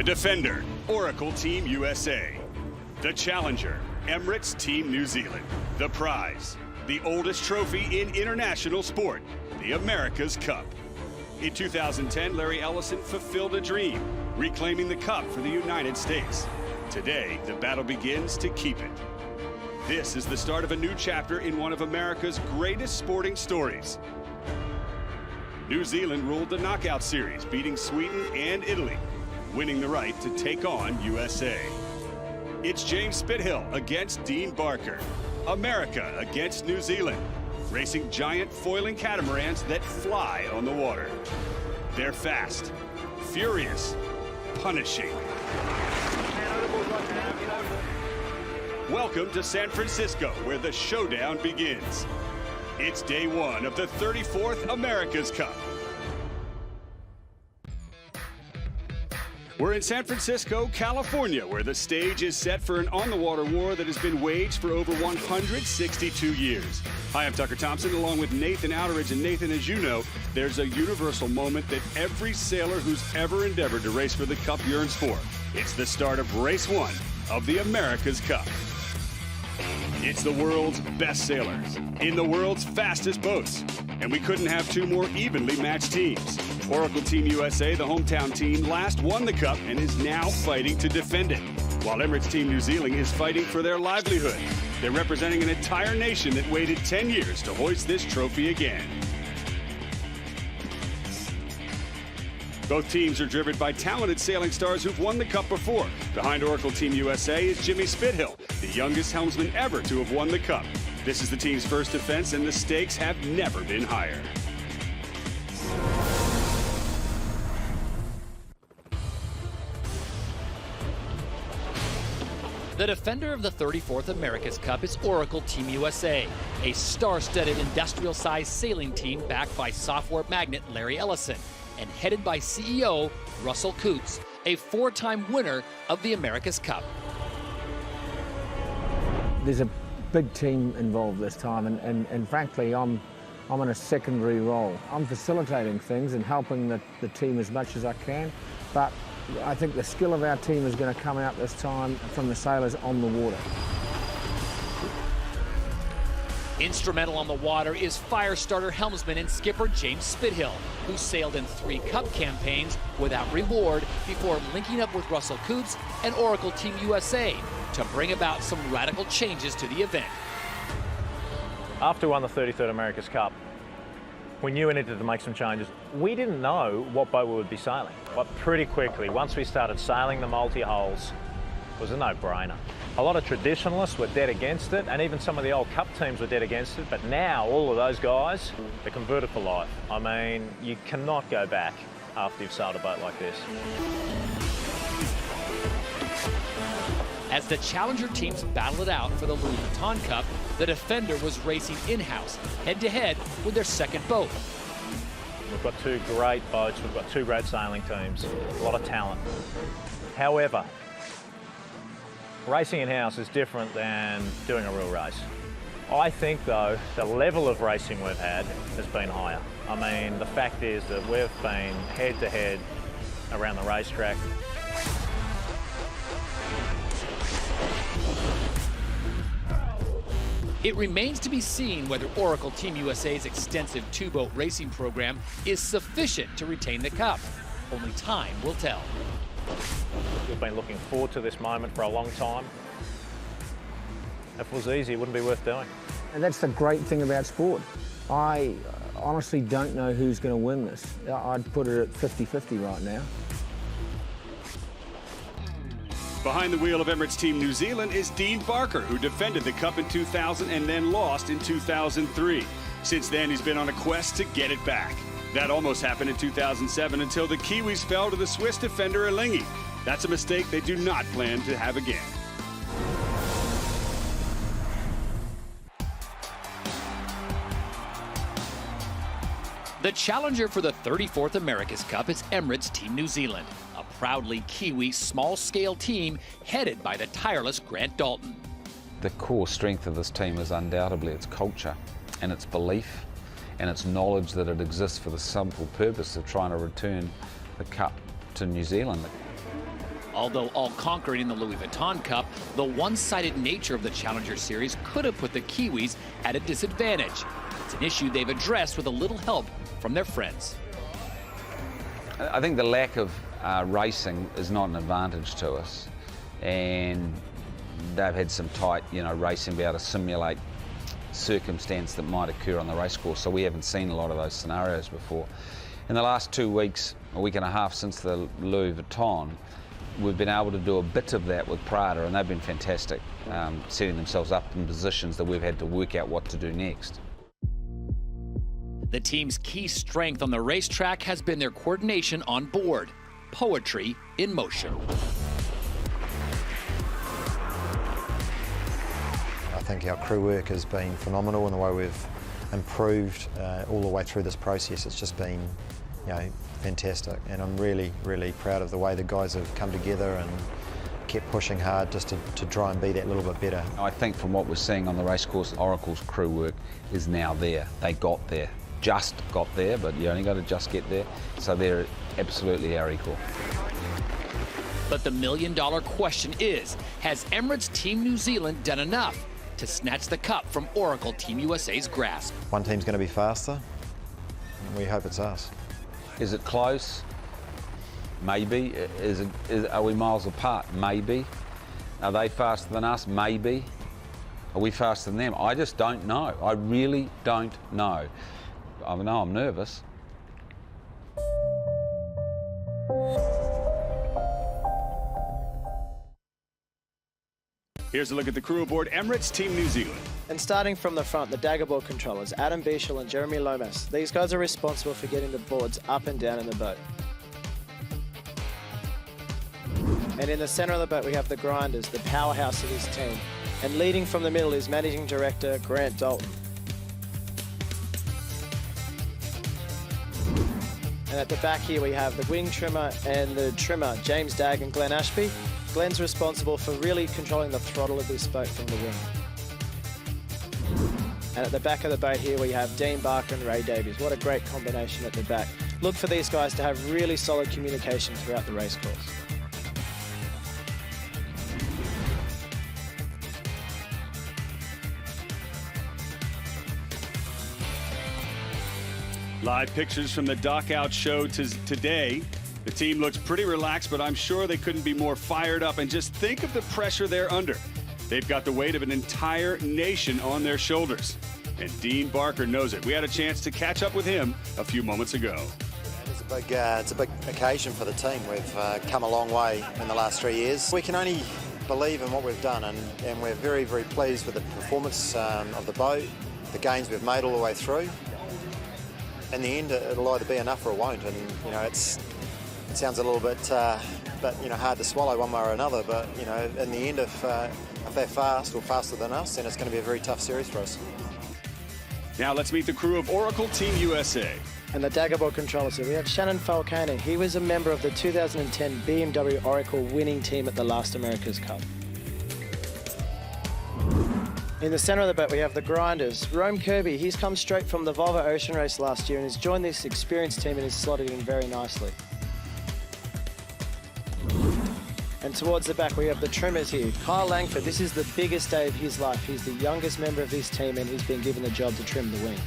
The defender, Oracle Team USA. The challenger, Emirates Team New Zealand. The prize, the oldest trophy in international sport, the America's Cup. In 2010, Larry Ellison fulfilled a dream, reclaiming the cup for the United States. Today, the battle begins to keep it. This is the start of a new chapter in one of America's greatest sporting stories. New Zealand ruled the knockout series, beating Sweden and Italy, winning the right to take on USA. It's James Spithill against Dean Barker. America against New Zealand, racing giant foiling catamarans that fly on the water. They're fast, furious, punishing. Welcome to San Francisco, where the showdown begins. It's day one of the 34th America's Cup. We're in San Francisco, California, where the stage is set for an on-the-water war that has been waged for over 162 years. Hi, I'm Tucker Thompson, along with Nathan Outeridge. And Nathan, as you know, there's a universal moment that every sailor who's ever endeavored to race for the Cup yearns for. It's the start of race one of the America's Cup. It's the world's best sailors in the world's fastest boats. And we couldn't have two more evenly matched teams. Oracle Team USA, the hometown team, last won the Cup and is now fighting to defend it, while Emirates Team New Zealand is fighting for their livelihood. They're representing an entire nation that waited 10 years to hoist this trophy again. Both teams are driven by talented sailing stars who've won the Cup before. Behind Oracle Team USA is Jimmy Spithill, the youngest helmsman ever to have won the Cup. This is the team's first defense, and the stakes have never been higher. The defender of the 34th America's Cup is Oracle Team USA, a star-studded industrial-sized sailing team backed by software magnate Larry Ellison and headed by CEO Russell Coutts, a four-time winner of the America's Cup. There's a big team involved this time, and frankly, I'm in a secondary role. I'm facilitating things and helping the team as much as I can, but I think the skill of our team is going to come out this time from the sailors on the water. Instrumental on the water is fire starter helmsman and skipper James Spithill, who sailed in 3 Cup campaigns without reward before linking up with Russell Coutts and Oracle Team USA to bring about some radical changes to the event. After we won the 33rd America's Cup, we knew we needed to make some changes. We didn't know what boat we would be sailing, but pretty quickly, once we started sailing the multi-hulls, it was a no-brainer. A lot of traditionalists were dead against it, and even some of the old Cup teams were dead against it, but now all of those guys are converted for life. I mean, you cannot go back after you've sailed a boat like this. As the challenger teams battled it out for the Louis Vuitton Cup, the defender was racing in-house, head-to-head with their second boat. We've got 2 great boats, we've got 2 great sailing teams, a lot of talent. However, racing in-house is different than doing a real race. I think, though, the level of racing we've had has been higher. I mean, the fact is that we've been head-to-head around the racetrack. It remains to be seen whether Oracle Team USA's extensive 2-boat racing program is sufficient to retain the Cup. Only time will tell. We've been looking forward to this moment for a long time. If it was easy, it wouldn't be worth doing. And that's the great thing about sport. I honestly don't know who's going to win this. I'd put it at 50-50 right now. Behind the wheel of Emirates Team New Zealand is Dean Barker, who defended the Cup in 2000 and then lost in 2003. Since then, he's been on a quest to get it back. That almost happened in 2007 until the Kiwis fell to the Swiss defender Alinghi. That's a mistake they do not plan to have again. The challenger for the 34th America's Cup is Emirates Team New Zealand, a proudly Kiwi small-scale team headed by the tireless Grant Dalton. The core strength of this team is undoubtedly its culture and its belief and its knowledge that it exists for the simple purpose of trying to return the Cup to New Zealand. Although all-conquering in the Louis Vuitton Cup, the one-sided nature of the Challenger Series could have put the Kiwis at a disadvantage. It's an issue they've addressed with a little help from their friends. I think the lack of racing is not an advantage to us, and they've had some tight, racing, be able to simulate circumstance that might occur on the racecourse, so we haven't seen a lot of those scenarios before. In the last 2 weeks, a week and a half since the Louis Vuitton, we've been able to do a bit of that with Prada, and they've been fantastic, setting themselves up in positions that we've had to work out what to do next. The team's key strength on the racetrack has been their coordination on board, poetry in motion. I think our crew work has been phenomenal in the way we've improved all the way through this process. It's just been, fantastic, and I'm really, really proud of the way the guys have come together and kept pushing hard just to try and be that little bit better. I think from what we're seeing on the racecourse, Oracle's crew work is now there. They got there, just got there, but you only got to just get there, so they're absolutely our equal. But the million-dollar question is, has Emirates Team New Zealand done enough to snatch the cup from Oracle Team USA's grasp? One team's going to be faster, and we hope it's us. Is it close? Maybe. Are we miles apart? Maybe. Are they faster than us? Maybe. Are we faster than them? I just don't know. I really don't know. I know I'm nervous. Here's a look at the crew aboard Emirates Team New Zealand. And starting from the front, the daggerboard controllers, Adam Bichel and Jeremy Lomas. These guys are responsible for getting the boards up and down in the boat. And in the center of the boat, we have the grinders, the powerhouse of his team. And leading from the middle is Managing Director Grant Dalton. And at the back here, we have the wing trimmer and the trimmer, James Dagg and Glenn Ashby. Glenn's responsible for really controlling the throttle of this boat from the wing. And at the back of the boat here, we have Dean Barker and Ray Davies. What a great combination at the back. Look for these guys to have really solid communication throughout the race course. Live pictures from the dock-out show today. The team looks pretty relaxed, but I'm sure they couldn't be more fired up. And just think of the pressure they're under. They've got the weight of an entire nation on their shoulders. And Dean Barker knows it. We had a chance to catch up with him a few moments ago. It's a big occasion for the team. We've come a long way in the last 3 years. We can only believe in what we've done, and we're very, very pleased with the performance of the boat, the gains we've made all the way through. In the end, it'll either be enough or it won't, and it sounds a little bit hard to swallow one way or another, but in the end, if they're fast or faster than us, then it's going to be a very tough series for us. Now let's meet the crew of Oracle Team USA. And the daggerboard controllers here, we have Shannon Falcone. He was a member of the 2010 BMW Oracle winning team at the last America's Cup. In the center of the boat, we have the grinders. Rome Kirby, he's come straight from the Volvo Ocean Race last year and has joined this experienced team and is slotted in very nicely. And towards the back, we have the trimmers here. Kyle Langford, this is the biggest day of his life. He's the youngest member of this team and he's been given the job to trim the wing.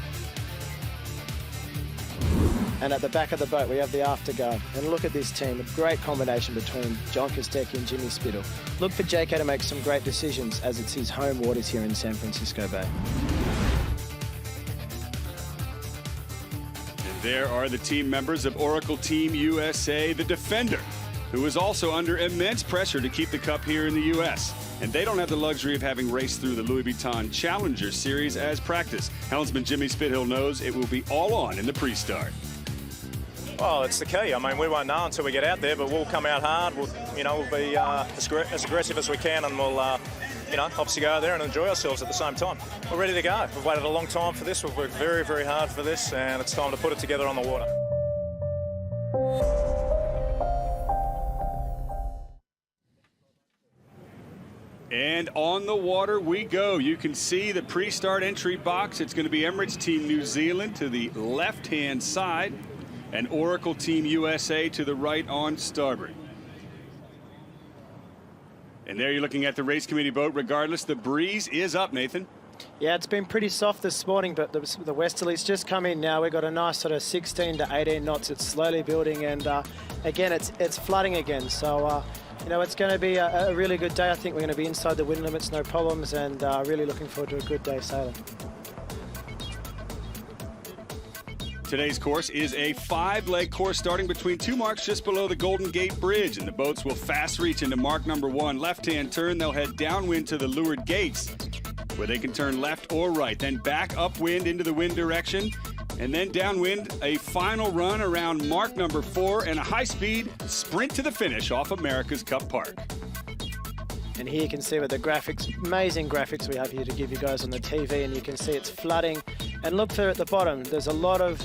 And at the back of the boat, we have the afterguard. And look at this team, a great combination between John Kostecki and Jimmy Spittle. Look for JK to make some great decisions as it's his home waters here in San Francisco Bay. And there are the team members of Oracle Team USA, the Defender, who is also under immense pressure to keep the cup here in the U.S. And they don't have the luxury of having raced through the Louis Vuitton Challenger Series as practice. Helmsman Jimmy Spithill knows it will be all on in the pre-start. Well, it's the key. I mean, we won't know until we get out there, but we'll come out hard. We'll be as aggressive as we can, and we'll, obviously go out there and enjoy ourselves at the same time. We're ready to go. We've waited a long time for this. We've worked very, very hard for this, and it's time to put it together on the water. And on the water we go. You can see the pre-start entry box. It's going to be Emirates Team New Zealand to the left-hand side and Oracle Team USA to the right on starboard. And there you're looking at the race committee boat. Regardless, the breeze is up, Nathan. Yeah, it's been pretty soft this morning, but the westerlies just come in now. We've got a nice sort of 16 to 18 knots. It's slowly building, and again, it's flooding again. So, you know, it's going to be a really good day. I think we're going to be inside the wind limits, no problems, and really looking forward to a good day sailing. Today's course is a 5-leg course starting between 2 marks just below the Golden Gate Bridge, and the boats will fast reach into mark number 1. Left-hand turn, they'll head downwind to the leeward gates, where they can turn left or right, then back upwind into the wind direction, and then downwind, a final run around mark number 4 and a high-speed sprint to the finish off America's Cup Park. And here you can see with the graphics, amazing graphics we have here to give you guys on the TV, and you can see it's flooding. And look there at the bottom, there's a lot of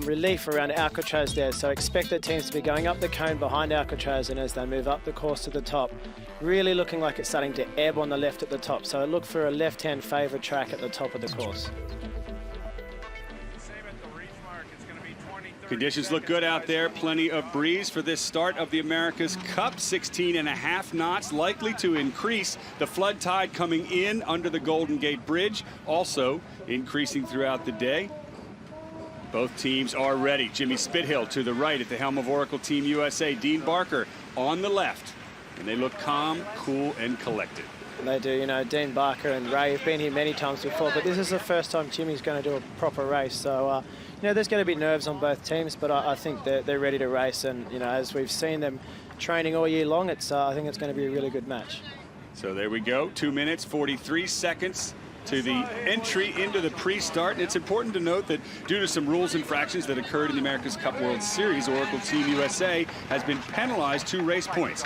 relief around Alcatraz there, so expect the teams to be going up the cone behind Alcatraz, and as they move up the course to the top, really looking like it's starting to ebb on the left at the top. So look for a left-hand favourite track at the top of the course. Conditions look good out there. Plenty of breeze for this start of the America's Cup. 16.5 knots, likely to increase. The flood tide coming in under the Golden Gate Bridge, also increasing throughout the day. Both teams are ready. Jimmy Spithill to the right at the helm of Oracle Team USA. Dean Barker on the left. And they look calm, cool, and collected. They do. You know, Dean Barker and Ray have been here many times before, but this is the first time Jimmy's going to do a proper race. So, you know, there's going to be nerves on both teams, but I think they're ready to race. And, you know, as we've seen them training all year long, I think it's going to be a really good match. So there we go. 2 minutes, 43 seconds to the entry into the pre-start. And it's important to note that due to some rules infractions that occurred in the America's Cup World Series, Oracle Team USA has been penalized 2 race points.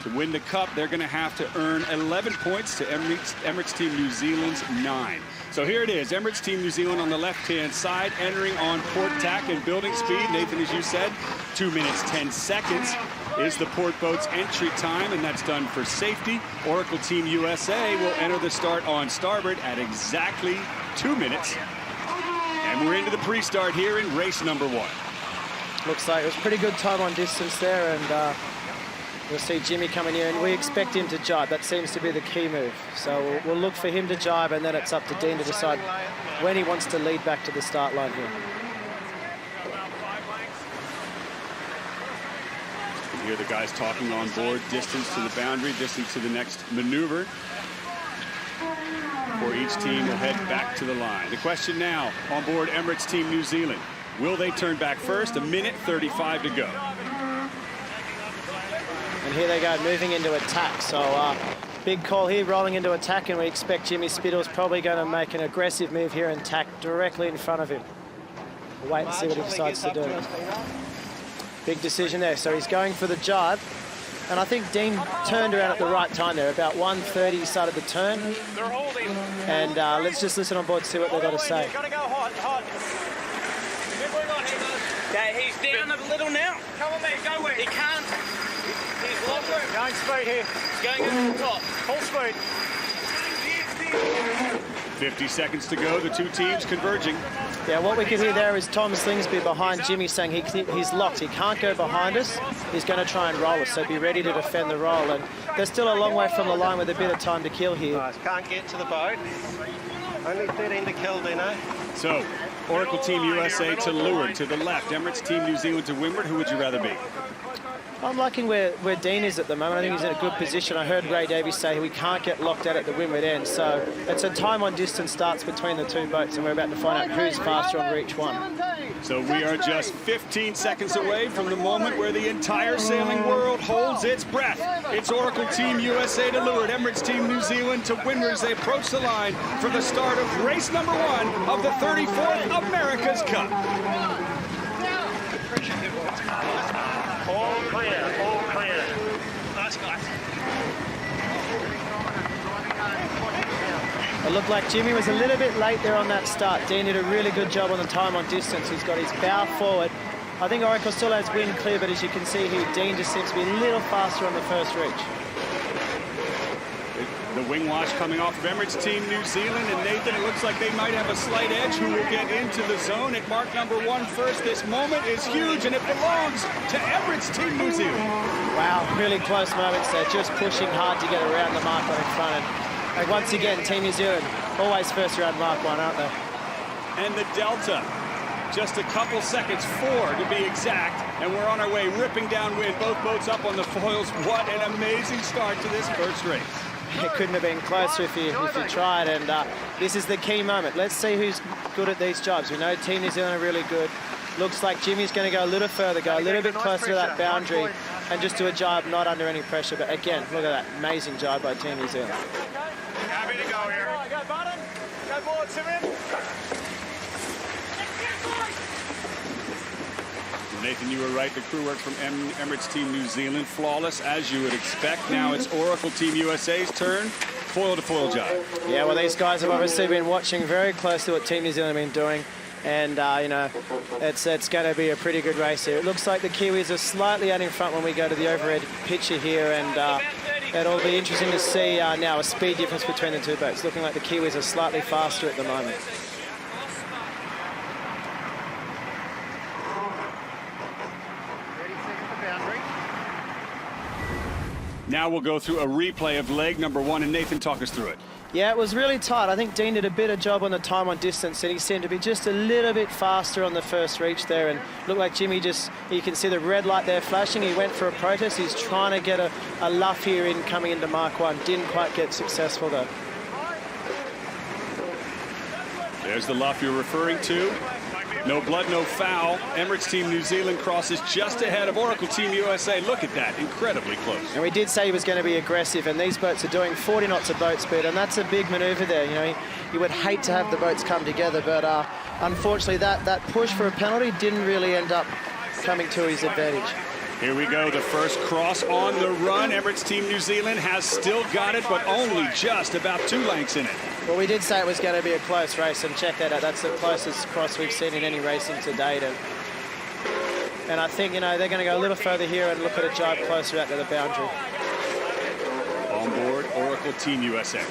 To win the Cup, they're going to have to earn 11 points to Emirates Team New Zealand's 9. So here it is, Emirates Team New Zealand on the left-hand side, entering on port tack and building speed. Nathan, as you said, 2 minutes, 10 seconds is the port boat's entry time, and that's done for safety. Oracle Team USA will enter the start on starboard at exactly 2 minutes. And we're into the pre-start here in race number 1. Looks like it was pretty good time on distance there, and we'll see Jimmy coming here, and we expect him to jibe. That seems to be the key move. So we'll look for him to jibe, and then it's up to Dean to decide when he wants to lead back to the start line here. You hear the guys talking on board, distance to the boundary, distance to the next maneuver. For each team will head back to the line. The question now on board Emirates Team New Zealand. Will they turn back first? 1 minute 35 to go. And here they go, moving into attack. So big call here, rolling into attack, and we expect Jimmy Spittle's probably going to make an aggressive move here and tack directly in front of him. We'll wait and see what he decides to do. Big decision there. So he's going for the jibe. And I think Dean turned around at the right time there. About 1:30 he started the turn. And let's just listen on board, see what they've got to say. Got to go hot. Okay, he's down a little now. Come on, man, go with it. He can't. He's lost it. Going speed here. He's going over the top. Full speed. 50 seconds to go. The 2 teams converging. Yeah, what we can hear there is Tom Slingsby behind Jimmy saying he's locked. He can't go behind us. He's going to try and roll us, so be ready to defend the roll. And they're still a long way from the line with a bit of time to kill here. Guys, can't get to the boat. Only 13 to kill, Dino. So, Oracle Team USA to leeward, to the left. Emirates Team New Zealand to windward. Who would you rather be? I'm liking where Dean is at the moment. I think he's in a good position. I heard Ray Davies say we can't get locked out at the windward end. So it's a time on distance starts between the 2 boats, and we're about to find out who's faster on each one. So we are just 15 seconds away from the moment where the entire sailing world holds its breath. It's Oracle Team USA to leeward, Emirates Team New Zealand to windward as they approach the line for the start of race number 1 of the 34th America's Cup. All clear. Nice guys. It looked like Jimmy was a little bit late there on that start. Dean did a really good job on the time on distance. He's got his bow forward. I think Oracle still has wind clear, but as you can see here, Dean just seems to be a little faster on the first reach. The wing wash coming off of Emirates Team New Zealand, and Nathan, it looks like they might have a slight edge. Who will get into the zone at mark number 1 first? This moment is huge, and it belongs to Emirates Team New Zealand. Wow, really close moments there, just pushing hard to get around the mark on in front. And once again, Team New Zealand, always first around mark 1, aren't they? And the delta, just a couple seconds, 4 to be exact, and we're on our way, ripping downwind, both boats up on the foils. What an amazing start to this first race. It couldn't have been closer if you tried, and this is the key moment. Let's see who's good at these jobs. We know Team New Zealand are really good. Looks like Jimmy's going to go a little further, go a little bit closer to that boundary, and just do a job not under any pressure. But again, look at that amazing job by Team New Zealand. Happy to go here. Go bottom. Go forward, Simon. Nathan, you were right. The crew work from Emirates Team New Zealand, flawless as you would expect. Now it's Oracle Team USA's turn. Foil to foil job. Yeah, well, these guys have obviously been watching very closely what Team New Zealand have been doing. And, you know, it's going to be a pretty good race here. It looks like the Kiwis are slightly out in front when we go to the overhead picture here. And it'll be interesting to see now a speed difference between the two boats. Looking like the Kiwis are slightly faster at the moment. Now we'll go through a replay of leg number 1, and Nathan, talk us through it. Yeah, it was really tight. I think Dean did a better job on the time on distance, and he seemed to be just a little bit faster on the first reach there, and looked like Jimmy just, you can see the red light there flashing. He went for a protest. He's trying to get a luff here in coming into Mark 1. Didn't quite get successful though. There's the luff you're referring to. No blood, no foul. Emirates Team New Zealand crosses just ahead of Oracle Team USA. Look at that, incredibly close. And we did say he was going to be aggressive, and these boats are doing 40 knots of boat speed, and that's a big manoeuvre there. You know, you would hate to have the boats come together, but unfortunately that push for a penalty didn't really end up coming to his advantage. Here we go, the first cross on the run. Emirates Team New Zealand has still got it, but only just about 2 lengths in it. Well, we did say it was going to be a close race, and check that out. That's the closest cross we've seen in any racing to date. And I think, you know, they're going to go a little further here and look at a job closer out to the boundary. On board, Oracle Team USA.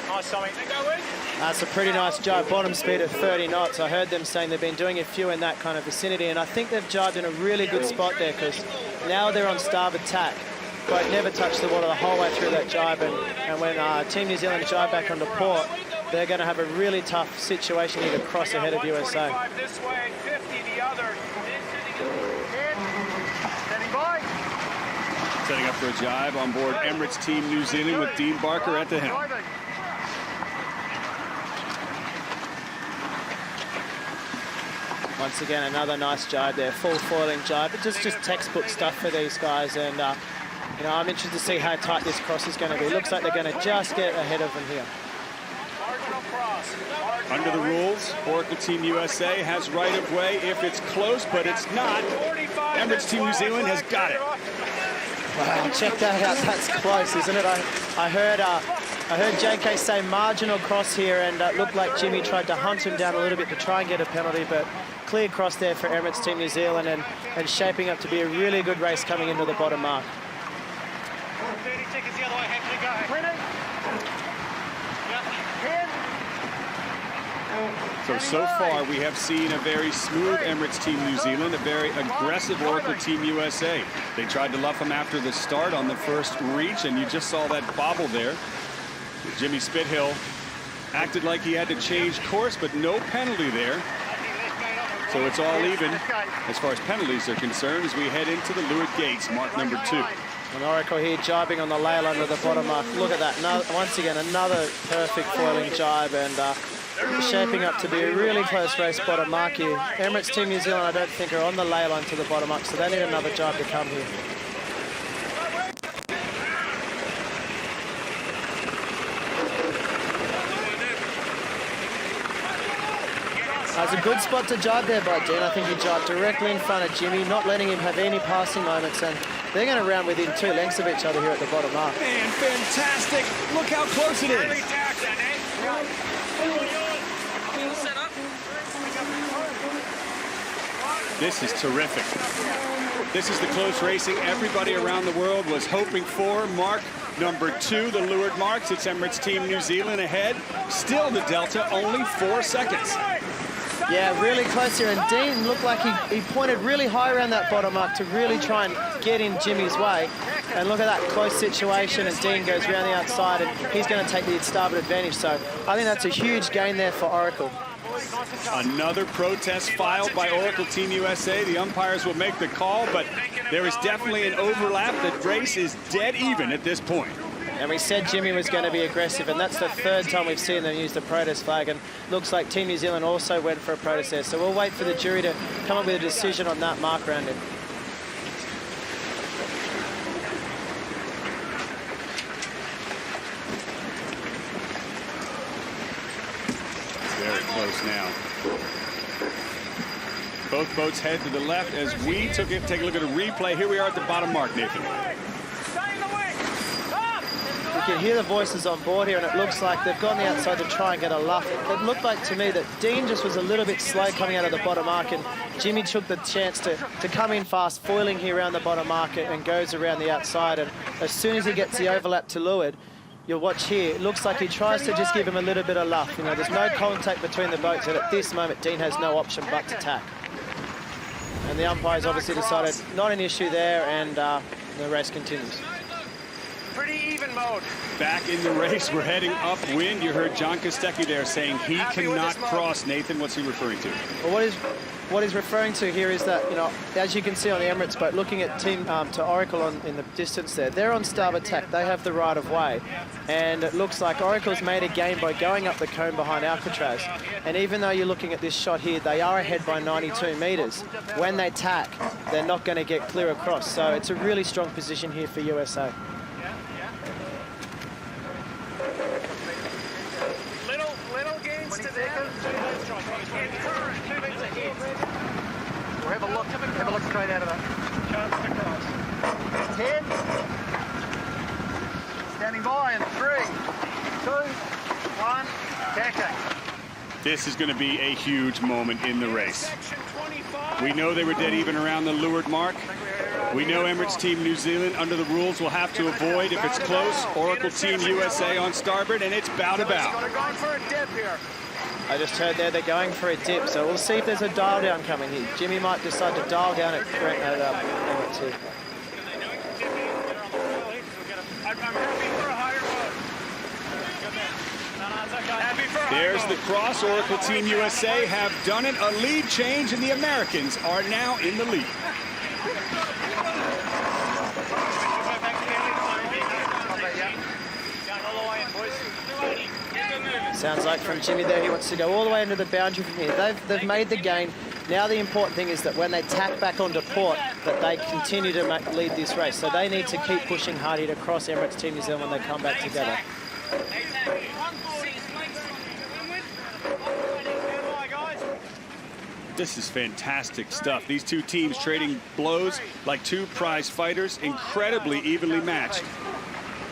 Nice, Tommy. Go in. That's a pretty nice job. Bottom speed of 30 knots. I heard them saying they've been doing a few in that kind of vicinity, and I think they've jibed in a really good spot there, because now they're on starboard tack. Boat never touched the water the whole way through that jibe, and when Team New Zealand jibe back onto port, they're going to have a really tough situation here to cross ahead of USA. This way, 50 the other. Standing by. Setting up for a jibe on board Emirates Team New Zealand with Dean Barker at the helm. Once again, another nice jibe there, full foiling jibe, but just textbook stuff for these guys. And you know, I'm interested to see how tight this cross is going to be. Looks like they're going to just get ahead of them here. Under the rules, Oracle Team USA has right of way if it's close, but it's not. Emirates Team New Zealand has got it. Wow, check that out. That's close, isn't it? I heard JK say marginal cross here, and it looked like Jimmy tried to hunt him down a little bit to try and get a penalty, but clear cross there for Emirates Team New Zealand, and shaping up to be a really good race coming into the bottom mark. 30 seconds the other way, have to go. 20. So far we have seen a very smooth Emirates Team New Zealand, a very aggressive Oracle Team USA. They tried to luff them after the start on the first reach, and you just saw that bobble there. Jimmy Spithill acted like he had to change course, but no penalty there. So it's all even as far as penalties are concerned as we head into the Leeward Gates, mark number 2. And Oracle here jibing on the lail under the bottom mark. Look at that. Once again, another perfect foiling jibe, and shaping up to be a really close race bottom mark here. Emirates Team New Zealand, I don't think, are on the ley line to the bottom mark, so they need another jibe to come here. That's a good spot to jibe there by Dean. I think he jibed directly in front of Jimmy, not letting him have any passing moments, and they're going to round within 2 lengths of each other here at the bottom mark. Man, fantastic. Look how close it is. This is terrific. This is the close racing everybody around the world was hoping for. Mark number 2, the leeward marks. It's Emirates Team New Zealand ahead. Still the delta, only 4 seconds. Yeah, really close here, and Dean looked like he pointed really high around that bottom mark to really try and get in Jimmy's way. And look at that close situation, and Dean goes around the outside, and he's going to take the starboard advantage. So I think that's a huge gain there for Oracle. Another protest filed by Oracle Team USA. The umpires will make the call, but there is definitely an overlap. The race is dead even at this point. And we said Jimmy was going to be aggressive, and that's the 3rd time we've seen them use the protest flag, and looks like Team New Zealand also went for a protest there. So we'll wait for the jury to come up with a decision on that mark rounding. Very close now. Both boats head to the left as we take a look at a replay. Here we are at the bottom mark, Nathan. You can hear the voices on board here, and it looks like they've gone the outside to try and get a luff. It looked like to me that Dean just was a little bit slow coming out of the bottom mark, and Jimmy took the chance to come in fast, foiling here around the bottom market, and goes around the outside. And as soon as he gets the overlap to leeward, you'll watch here, it looks like he tries to just give him a little bit of luff. You know, there's no contact between the boats, and at this moment, Dean has no option but to tack. And the umpires obviously decided not an issue there, and the race continues. Pretty even mode. Back in the race, we're heading upwind. You heard John Kostecki there saying he cannot cross. Nathan, what's he referring to? Well, what he's referring to here is that, you know, as you can see on the Emirates boat, looking at team to Oracle in the distance there, they're on starboard tack. They have the right of way, and it looks like Oracle's made a gain by going up the cone behind Alcatraz. And even though you're looking at this shot here, they are ahead by 92 meters. When they tack, they're not going to get clear across. So it's a really strong position here for USA. Little gains to them. We'll have a look straight out of that. Chance to cross. 10. Standing by in 3, 2, 1, tacking. This is going to be a huge moment in the race. We know they were dead even around the leeward mark. We know Emirates Team New Zealand, under the rules, will have to avoid if it's close. Oracle Team USA on starboard, and it's bow to bow. Going for a dip here. I just heard there they're going for a dip, so we'll see if there's a dial down coming here. Jimmy might decide to dial down at Emirates here. There's the cross. Oracle Team USA have done it. A lead change, and the Americans are now in the lead. Sounds like from Jimmy there, he wants to go all the way into the boundary from here. They've made the gain. Now the important thing is that when they tack back onto port, that they continue to lead this race. So they need to keep pushing hard here to cross Emirates Team New Zealand when they come back together. This is fantastic stuff. These two teams trading blows like two prize fighters, incredibly evenly matched.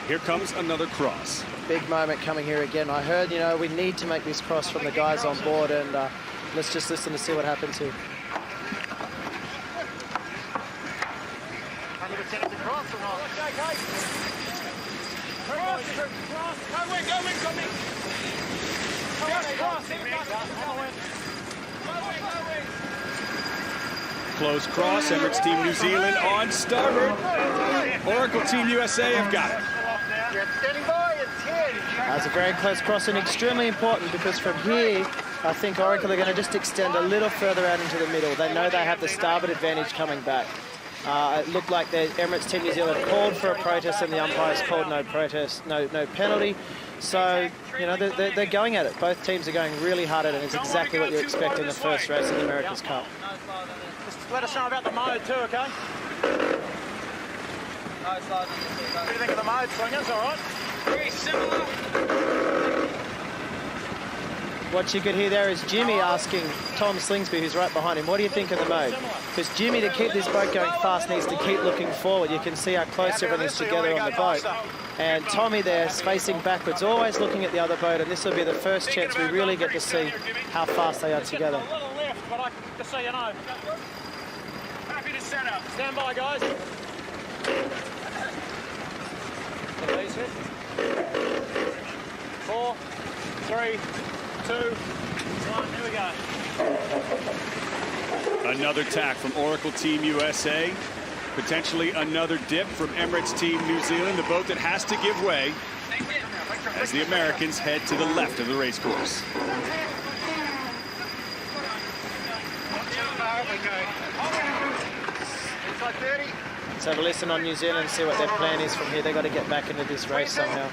Here comes another cross. Big moment coming here again. I heard, you know, we need to make this cross from the guys on board, and let's just listen to see what happens here. 100% of the cross or not? Go in, coming. Close cross, Emirates Team New Zealand on starboard. Oracle Team USA have got it. Standing by at 10. That's a very close cross, and extremely important because from here, I think Oracle are going to just extend a little further out into the middle. They know they have the starboard advantage coming back. It looked like the Emirates Team New Zealand called for a protest, and the umpires called no protest, no penalty. So, you know, they're going at it. Both teams are going really hard at it. It's exactly what you expect in the first race in the America's Cup. Just let us know about the mode too, okay? What do you think of the mode, Swingers? All right? Very similar. What you could hear there is Jimmy asking Tom Slingsby, who's right behind him, what do you think of the mode? Because Jimmy, to keep this boat going fast, needs to keep looking forward. You can see how close everything is together on the boat. And Tommy there is facing backwards, always looking at the other boat, and this will be the first chance we really get to see how fast they are together. A little left, but just so you know. setup. Stand by, guys. Please hit. 4, 3, 2, 1. Here we go. Another tack from Oracle Team USA. Potentially another dip from Emirates Team New Zealand, the boat that has to give way as the Americans head to the left of the race course. Let's have a listen on New Zealand, see what their plan is from here. They've got to get back into this race somehow.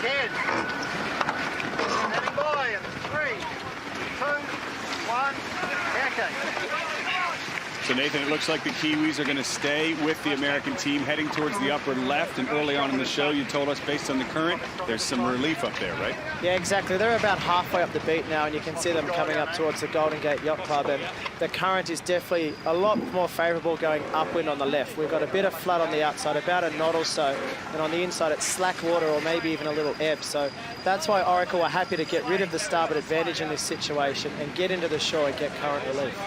10. Standing by in 3, 2, 1. Tackle. So Nathan, it looks like the Kiwis are going to stay with the American team heading towards the upper left. And early on in the show, you told us based on the current, there's some relief up there, right? Yeah, exactly. They're about halfway up the beat now, and you can see them coming up towards the Golden Gate Yacht Club. And the current is definitely a lot more favourable going upwind on the left. We've got a bit of flood on the outside, about a knot or so. And on the inside, it's slack water or maybe even a little ebb. So that's why Oracle are happy to get rid of the starboard advantage in this situation and get into the shore and get current relief.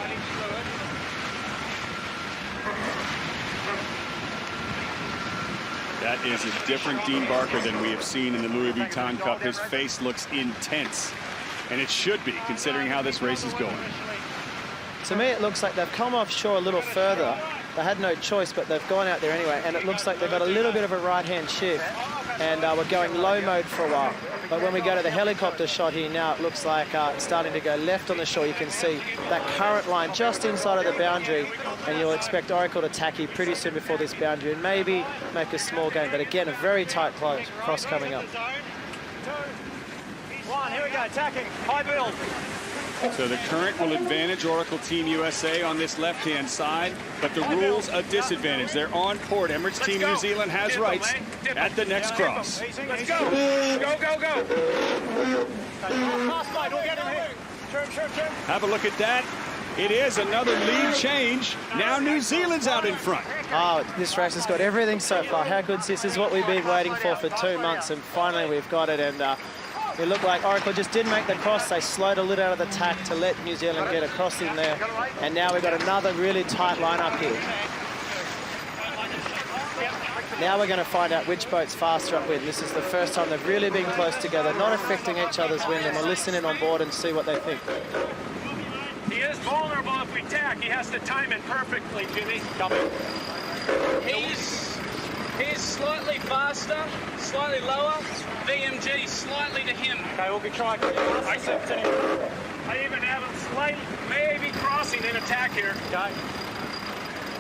That is a different Dean Barker than we have seen in the Louis Vuitton Cup. His face looks intense, and it should be, considering how this race is going. To me, it looks like they've come offshore a little further. They had no choice, but they've gone out there anyway, and it looks like they've got a little bit of a right-hand shift, and we're going low mode for a while. But when we go to the helicopter shot here now, it looks like it's starting to go left on the shore. You can see that current line just inside of the boundary, and you'll expect Oracle to tack here pretty soon before this boundary and maybe make a small gain. But again, a very tight cross coming up. 2, 1. Here we go. Tacking. High build. So the current will advantage Oracle Team USA on this left-hand side, but the rules a disadvantage. They're on port. Emirates Team New Zealand has rights at the next cross. Let's go. Go, go, go. Have a look at that. It is another lead change. Now New Zealand's out in front. Oh, this race has got everything so far. How good is this? This is what we've been waiting for 2 months, and finally we've got it. And it looked like Oracle just didn't make the cross. They slowed a little out of the tack to let New Zealand get across in there. And now we've got another really tight lineup here. Now we're going to find out which boat's faster upwind. This is the first time they've really been close together, not affecting each other's wind, and we'll listen in on board and see what they think. He is vulnerable if we tack. He has to time it perfectly, Jimmy. He's slightly faster, slightly lower. VMG slightly to him. Okay, we'll be trying. I even have him slightly, maybe crossing in attack here. Okay.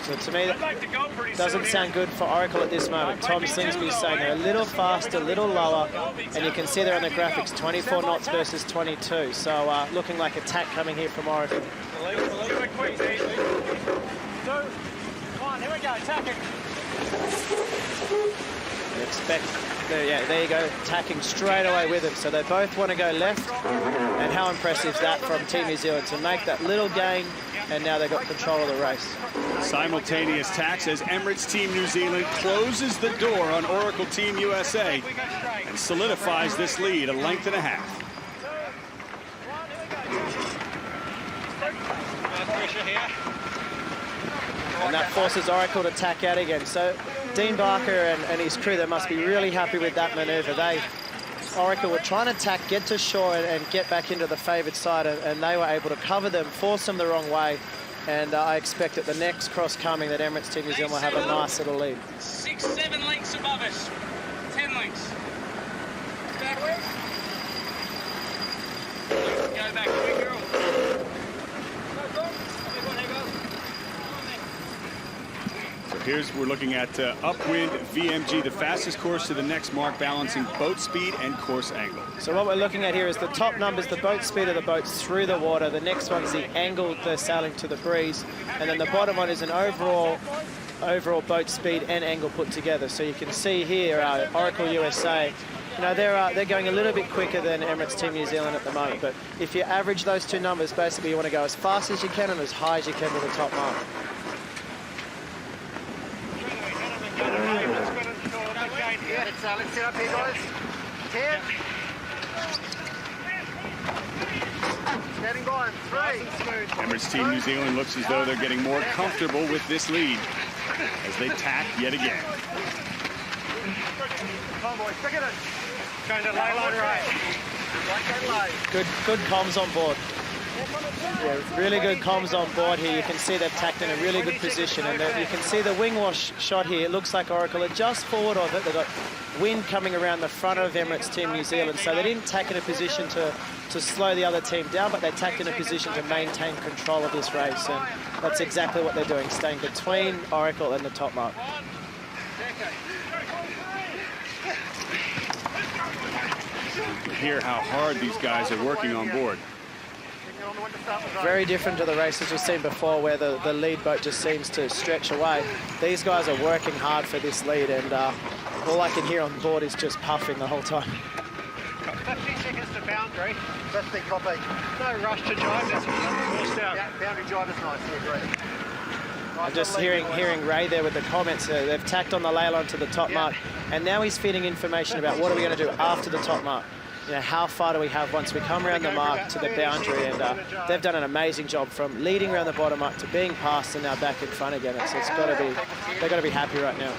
So to me, I'd like to go pretty doesn't soon sound good for Oracle at this moment. Tom Slingsby's saying they're a little faster, a little lower, and you can see there on the graphics 24 knots versus 22. So looking like a tack coming here from Oracle. Do it quick, Dave. 2, 1. Here we go. Tacking. Expect, yeah, there you go, tacking straight away with them. So they both want to go left, and how impressive is that from Team New Zealand to make that little gain, and now they've got control of the race. Simultaneous tacks as Emirates Team New Zealand closes the door on Oracle Team USA and solidifies this lead a length and a half. And that forces Oracle to tack out again. So Dean Barker and his crew, they must be really happy with that manoeuvre. Oracle were trying to tack, get to shore and get back into the favoured side, and they were able to cover them, force them the wrong way. And I expect at the next cross coming that Emirates Team New Zealand will have a nice little lead. 6, 7 lengths above us. 10 lengths. Backward. Go back, quick girl. We're looking at upwind VMG, the fastest course to the next mark, balancing boat speed and course angle. So what we're looking at here is the top numbers, the boat speed of the boats through the water. The next one is the angle they're sailing to the breeze. And then the bottom one is an overall boat speed and angle put together. So you can see here, Oracle USA, you know, they're going a little bit quicker than Emirates Team New Zealand at the moment. But if you average those two numbers, basically you want to go as fast as you can and as high as you can to the top mark. Let's set up here, guys. 10. Getting going. 3. Emirates Team New Zealand looks as though they're getting more comfortable with this lead as they tack yet again. Come on, boys. Stick it in. Going to lay line right. Good comms on board. Yeah, really good comms on board here. You can see they've tacked in a really good position, and you can see the wing wash shot here. It looks like Oracle are just forward of it. They've got wind coming around the front of Emirates Team New Zealand, so they didn't tack in a position to slow the other team down, but they tacked in a position to maintain control of this race, and that's exactly what they're doing, staying between Oracle and the top mark. Hear how hard these guys are working on board. Very different to the races we've seen before, where the lead boat just seems to stretch away. These guys are working hard for this lead, and all I can hear on board is just puffing the whole time. 50 seconds to boundary. 50 copy. No rush to jibe. That's forced out. Yeah, boundary jibe is nice. I agree. I'm just hearing Ray there with the comments. They've tacked on the ley line to the top mark, and now he's feeding information about what are we going to do after the top mark. You know, how far do we have once we come around the mark to the boundary, and they've done an amazing job from leading around the bottom mark to being passed and now back in front again. It's got to be, they've got to be happy right now.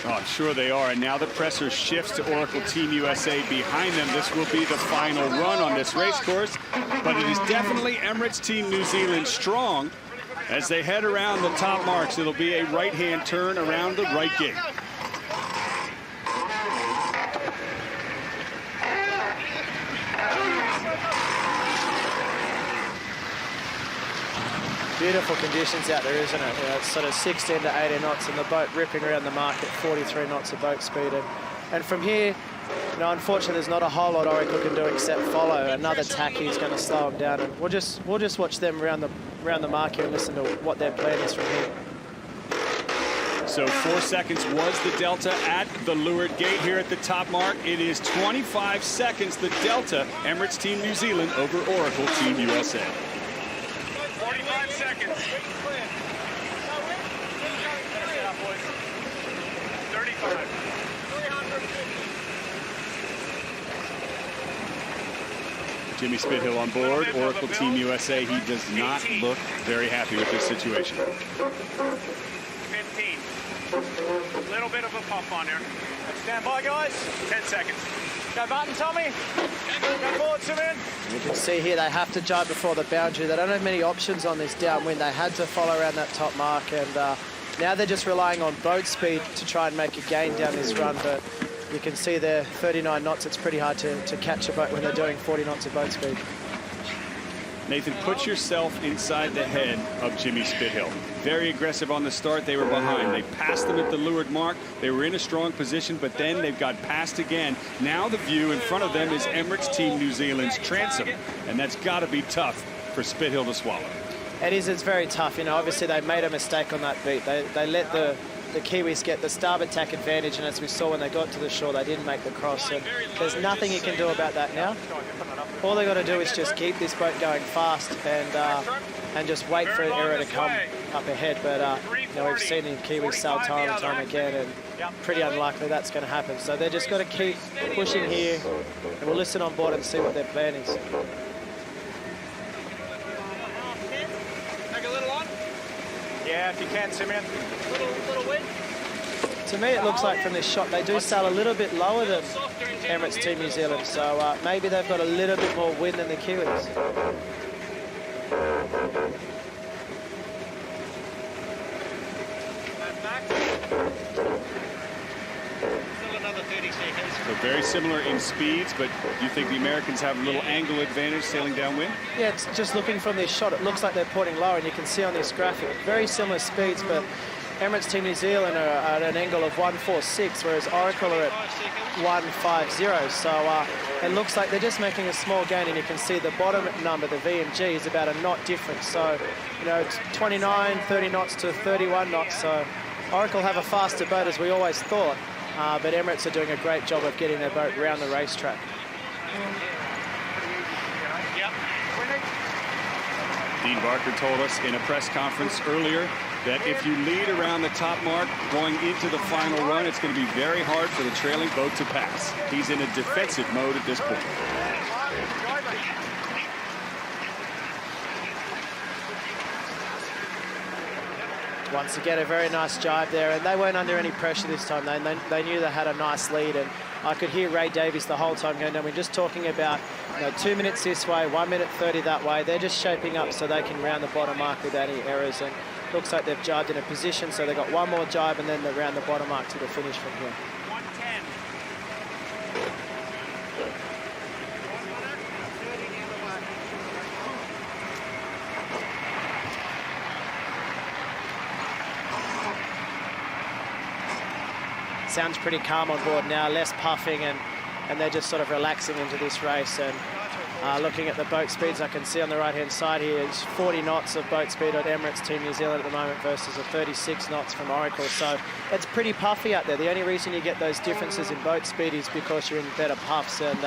Oh, I'm sure they are. And now the pressure shifts to Oracle Team USA behind them. This will be the final run on this race course, but it is definitely Emirates Team New Zealand strong as they head around the top marks. It'll be a right-hand turn around the right gate. Beautiful conditions out there, isn't it? You know, it's sort of 16 to 18 knots, and the boat ripping around the mark at 43 knots of boat speed. And from here, you know, unfortunately, there's not a whole lot Oracle can do except follow. Another tacky is going to slow them down, and we'll just watch them around the mark here and listen to what their plan is from here. So 4 seconds was the delta at the leeward gate here at the top mark. It is 25 seconds, the delta, Emirates Team New Zealand over Oracle Team USA. 45 seconds. 35. Jimmy Spithill on board, Oracle Team USA. He does not look very happy with this situation. 15. A little bit of a pump on there. Stand by, guys. 10 seconds. Go button, Tommy. Go forward, Simon. You can see here they have to jibe before the boundary. They don't have many options on this downwind. They had to follow around that top mark, and now they're just relying on boat speed to try and make a gain down this run. But you can see there, 39 knots. It's pretty hard to catch a boat when they're doing 40 knots of boat speed. Nathan, put yourself inside the head of Jimmy Spithill. Very aggressive on the start. They were behind. They passed them at the leeward mark. They were in a strong position, but then they've got passed again. Now the view in front of them is Emirates Team New Zealand's transom, and that's got to be tough for Spithill to swallow. It is. It's very tough. You know, obviously they made a mistake on that beat. They let the Kiwis get the starboard tack advantage, and as we saw when they got to the shore, they didn't make the cross. And there's nothing you can do about that now. All they got to do is just keep this boat going fast and just wait for an error to come up ahead. But you know, we've seen the Kiwis sail time and time again, and pretty unlikely that's going to happen. So they're just got to keep pushing here, and we'll listen on board and see what their plan is. Take a little on. Yeah, if you can, Simeon. Little wind. To me, it looks like from this shot, they do sail a little bit lower than Emirates Team New Zealand, so maybe they've got a little bit more wind than the Kiwis. Still another 30 seconds. So very similar in speeds, but do you think the Americans have a little angle advantage sailing downwind? Yeah, it's just looking from this shot, it looks like they're porting lower, and you can see on this graphic, very similar speeds, but Emirates Team New Zealand are at an angle of 146, whereas Oracle are at 150. So it looks like they're just making a small gain, and you can see the bottom number, the VMG, is about a knot difference. So, you know, it's 29, 30 knots to 31 knots. So Oracle have a faster boat, as we always thought, but Emirates are doing a great job of getting their boat around the racetrack. Dean Barker told us in a press conference earlier that if you lead around the top mark going into the final run, it's going to be very hard for the trailing boat to pass. He's in a defensive mode at this point. Once again, a very nice jibe there, and they weren't under any pressure this time. They knew they had a nice lead, and I could hear Ray Davies the whole time going, we're just talking about 2 minutes this way, 1 minute 30 that way. They're just shaping up so they can round the bottom mark without any errors, and looks like they've jibed in a position, so they've got one more jibe and then they round the bottom mark to the finish from here. 110. Sounds pretty calm on board now, less puffing, and they're just sort of relaxing into this race. And looking at the boat speeds, I can see on the right-hand side here, it's 40 knots of boat speed at Emirates Team New Zealand at the moment versus a 36 knots from Oracle. So it's pretty puffy out there. The only reason you get those differences in boat speed is because you're in better puffs, and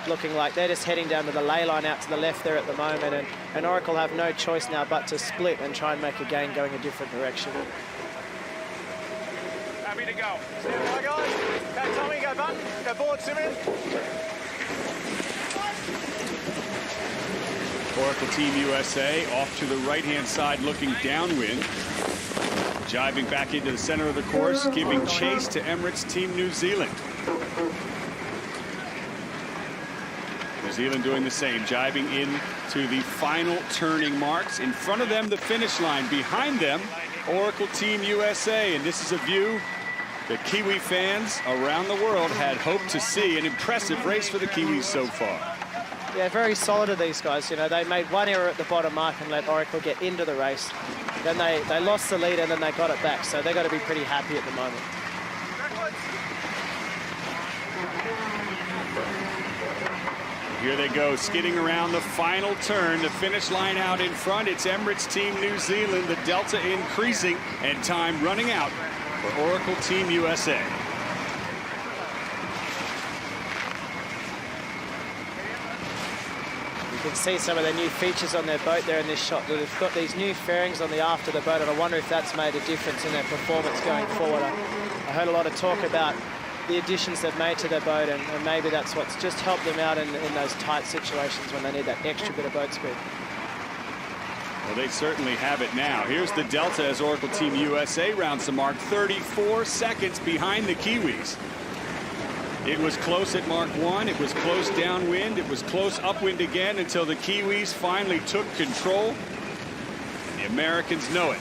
looking like they're just heading down to the ley line out to the left there at the moment. And Oracle have no choice now but to split and try and make a gain going a different direction. Happy to go. Stand by, guys. Go Tommy, go Button, go board, Simmons. Oracle Team USA off to the right-hand side looking downwind. Jibing back into the center of the course, giving chase to Emirates Team New Zealand. New Zealand doing the same, jibing in to the final turning marks. In front of them, the finish line. Behind them, Oracle Team USA. And this is a view that Kiwi fans around the world had hoped to see. An impressive race for the Kiwis so far. Yeah, very solid of these guys. They made one error at the bottom mark and let Oracle get into the race. Then they lost the lead and then they got it back. So they've got to be pretty happy at the moment. Here they go, skidding around the final turn. The finish line out in front. It's Emirates Team New Zealand. The delta increasing and time running out for Oracle Team USA. You can see some of the new features on their boat there in this shot. They've got these new fairings on the aft of the boat, and I wonder if that's made a difference in their performance going forward. I heard a lot of talk about the additions they've made to their boat, and maybe that's what's just helped them out in those tight situations when they need that extra bit of boat speed. Well, they certainly have it now. Here's the delta as Oracle Team USA rounds the mark, 34 seconds behind the Kiwis. It was close at Mark 1. It was close downwind. It was close upwind again until the Kiwis finally took control. The Americans know it.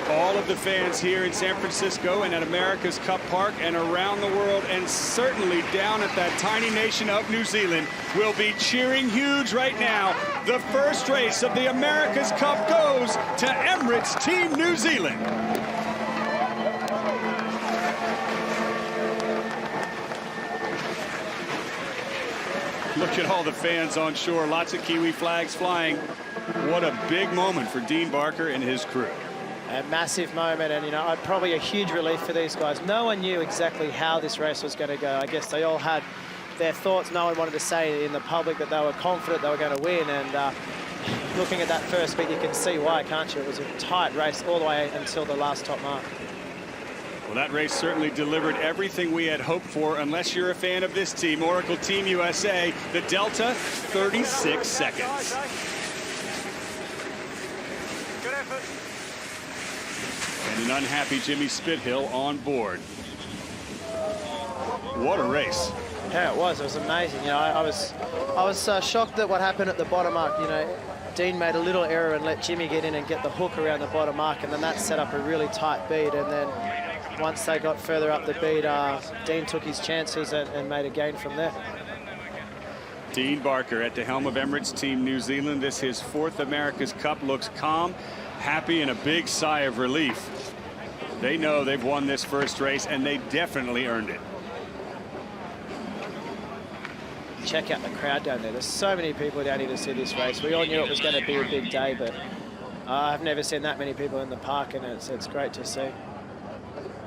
All of the fans here in San Francisco and at America's Cup Park and around the world, and certainly down at that tiny nation of New Zealand, will be cheering huge right now. The first race of the America's Cup goes to Emirates Team New Zealand. Look at all the fans on shore. Lots of Kiwi flags flying. What a big moment for Dean Barker and his crew. A massive moment, and probably a huge relief for these guys. No one knew exactly how this race was going to go. I guess they all had their thoughts. No one wanted to say in the public that they were confident they were going to win, and looking at that first bit, you can see why, can't you? It was a tight race all the way until the last top mark. Well, that race certainly delivered everything we had hoped for, unless you're a fan of this team, Oracle Team USA. The delta, 36 seconds. Good effort. And an unhappy Jimmy Spithill on board. What a race. Yeah, it was amazing. I was shocked at what happened at the bottom mark. Dean made a little error and let Jimmy get in and get the hook around the bottom mark, and then that set up a really tight beat. And then once they got further up the beat, Dean took his chances and made a gain from there. Dean Barker at the helm of Emirates Team New Zealand. This his fourth America's Cup. Looks calm, happy, and a big sigh of relief. They know they've won this first race, and they definitely earned it. Check out the crowd down there. There's so many people down here to see this race. We all knew it was going to be a big day, but I've never seen that many people in the park, and it's great to see.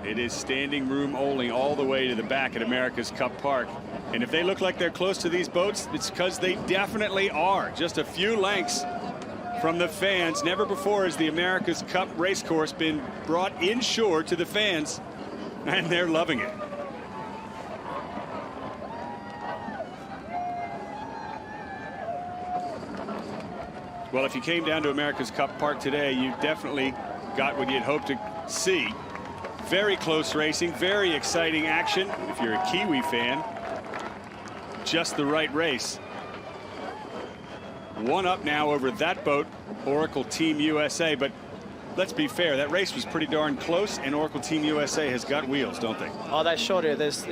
It is standing room only all the way to the back at America's Cup Park. And if they look like they're close to these boats, it's because they definitely are. Just a few lengths from the fans. Never before has the America's Cup racecourse been brought inshore to the fans, and they're loving it. Well, if you came down to America's Cup Park today, you definitely got what you'd hoped to see. Very close racing, very exciting action. If you're a Kiwi fan, just the right race. One up now over that boat, Oracle Team USA, but let's be fair, that race was pretty darn close, and Oracle Team USA has got wheels, don't they? Oh, they sure do. There's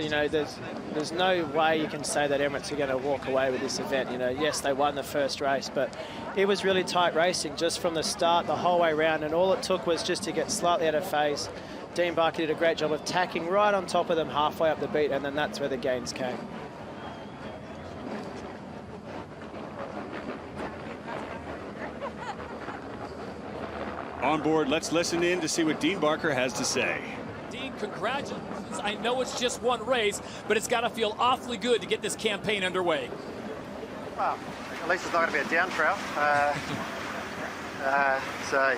no way you can say that Emirates are going to walk away with this event. Yes, they won the first race, but it was really tight racing just from the start, the whole way around, and all it took was just to get slightly out of phase. Dean Barker did a great job of tacking right on top of them halfway up the beat, and then that's where the gains came. On board, let's listen in to see what Dean Barker has to say. Dean, congratulations. I know it's just one race, but it's got to feel awfully good to get this campaign underway. Well, at least it's not going to be a down trail. So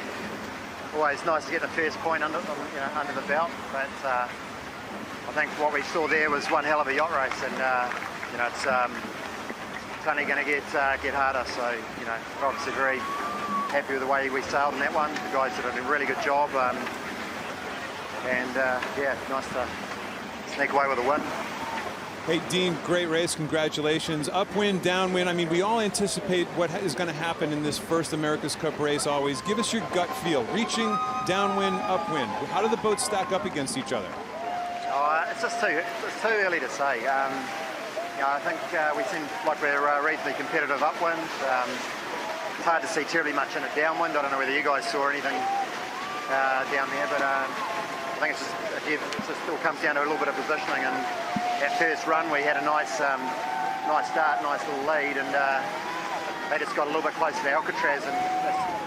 always nice to get the first point under the belt. But I think what we saw there was one hell of a yacht race, and it's only going to get harder. So we're obviously very happy with the way we sailed in that one. The guys did a really good job, yeah, nice to sneak away with a win. Hey, Dean, great race. Congratulations. Upwind, downwind. I mean, we all anticipate what is going to happen in this first America's Cup race always. Give us your gut feel. Reaching, downwind, upwind. How do the boats stack up against each other? It's too early to say. I think we seem like we're reasonably competitive upwind. It's hard to see terribly much in it downwind. I don't know whether you guys saw anything down there, but I think it all comes down to a little bit of positioning. And that first run, we had a nice start, nice little lead, and they just got a little bit closer to Alcatraz and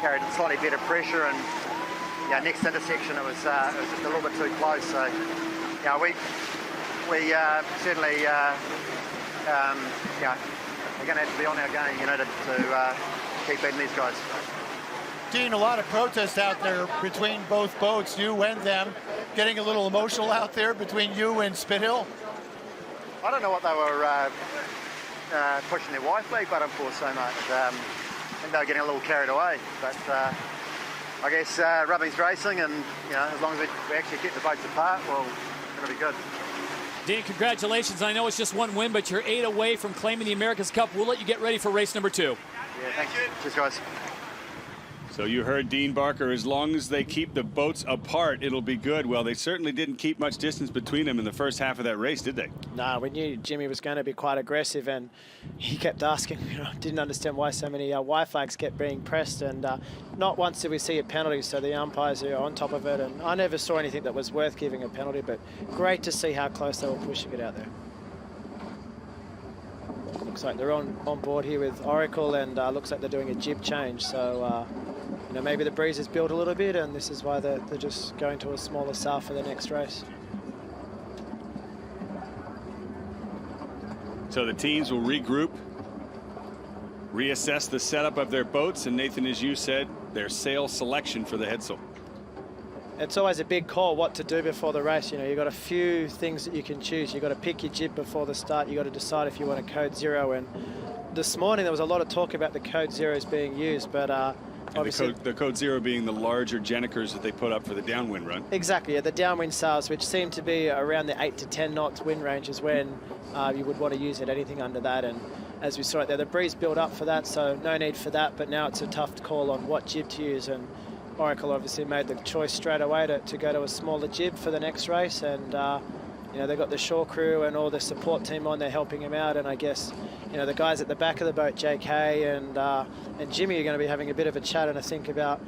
carried slightly better pressure. And next intersection, it was just a little bit too close. So we certainly we're going to have to be on our game, to keep beating these guys. Dean, a lot of protests out there between both boats, you and them, getting a little emotional out there between you and Spithill. I don't know what they were pushing their white flag button for so much. I think they were getting a little carried away. But I guess rugby's racing, and as long as we actually keep the boats apart, well, it'll be good. Dean, congratulations. I know it's just one win, but you're 8 away from claiming the America's Cup. We'll let you get ready for race number 2. Yeah, thanks. Cheers, guys. So you heard Dean Barker, as long as they keep the boats apart, it'll be good. Well, they certainly didn't keep much distance between them in the first half of that race, did they? No, we knew Jimmy was going to be quite aggressive, and he kept asking, didn't understand why so many white flags kept being pressed, and not once did we see a penalty, so the umpires are on top of it, and I never saw anything that was worth giving a penalty, but great to see how close they were pushing it out there. Looks like they're on board here with Oracle, and looks like they're doing a jib change, so maybe the breeze has built a little bit, and this is why they're just going to a smaller sail for the next race. So the teams will regroup, reassess the setup of their boats, and Nathan, as you said, their sail selection for the headsail. It's always a big call what to do before the race. You've got a few things that you can choose. You've got to pick your jib before the start. You've got to decide if you want a code 0. And this morning there was a lot of talk about the code 0s being used, but obviously the code 0 being the larger Gennikers that they put up for the downwind run. Exactly, yeah, the downwind sails, which seem to be around the 8 to 10 knots wind range, is when you would want to use it. Anything under that, and as we saw it there, the breeze built up for that, so no need for that. But now it's a tough call on what jib to use, and Oracle obviously made the choice straight away to go to a smaller jib for the next race, and they've got the shore crew and all the support team on there helping him out, and I guess the guys at the back of the boat, JK and Jimmy, are going to be having a bit of a chat and a think about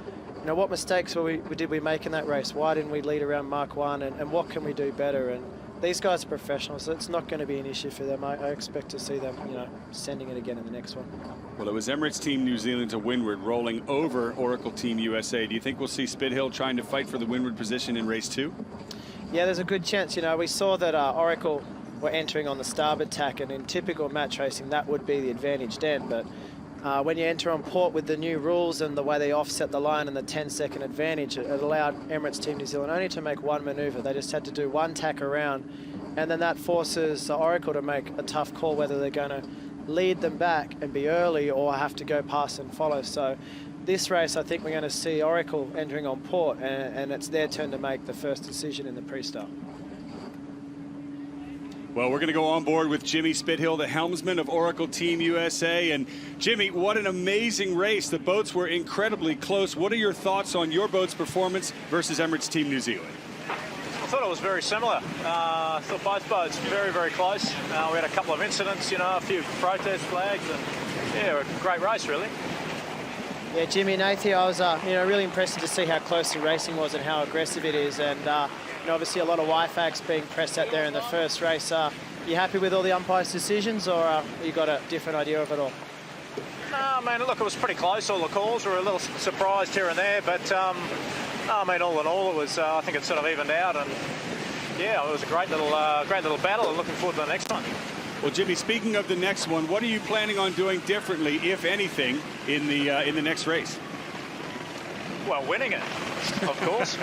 what mistakes did we make in that race? Why didn't we lead around Mark 1, and what can we do better? And these guys are professionals, so it's not going to be an issue for them. I expect to see them sending it again in the next one. Well, it was Emirates Team New Zealand to windward, rolling over Oracle Team USA. Do you think we'll see Spithill trying to fight for the windward position in race 2? Yeah, there's a good chance. We saw that Oracle were entering on the starboard tack, and in typical match racing that would be the advantaged end, but when you enter on port with the new rules and the way they offset the line and the 10-second advantage, it allowed Emirates Team New Zealand only to make one manoeuvre. They just had to do one tack around, and then that forces Oracle to make a tough call whether they're going to lead them back and be early or have to go past and follow. So this race, I think we're going to see Oracle entering on port, and it's their turn to make the first decision in the pre-start. Well, we're going to go on board with Jimmy Spithill, the helmsman of Oracle Team USA. And Jimmy, what an amazing race. The boats were incredibly close. What are your thoughts on your boat's performance versus Emirates Team New Zealand? I thought it was very similar. I thought both boats very, very close. We had a couple of incidents, you know, a few protest flags, and yeah, a great race, really. Yeah, Jimmy and Nathie, I was really impressed to see how close the racing was and how aggressive it is. And obviously a lot of YFACs being pressed out there in the first race. You happy with all the umpires' decisions, or you got a different idea of it all? No, I mean, look, it was pretty close. All the calls were a little surprised here and there, but I mean, all in all, it was. I think it sort of evened out, and yeah, it was a great little battle. And looking forward to the next one. Well, Jimmy, speaking of the next one, what are you planning on doing differently, if anything, in the next race? Well, winning it, of course.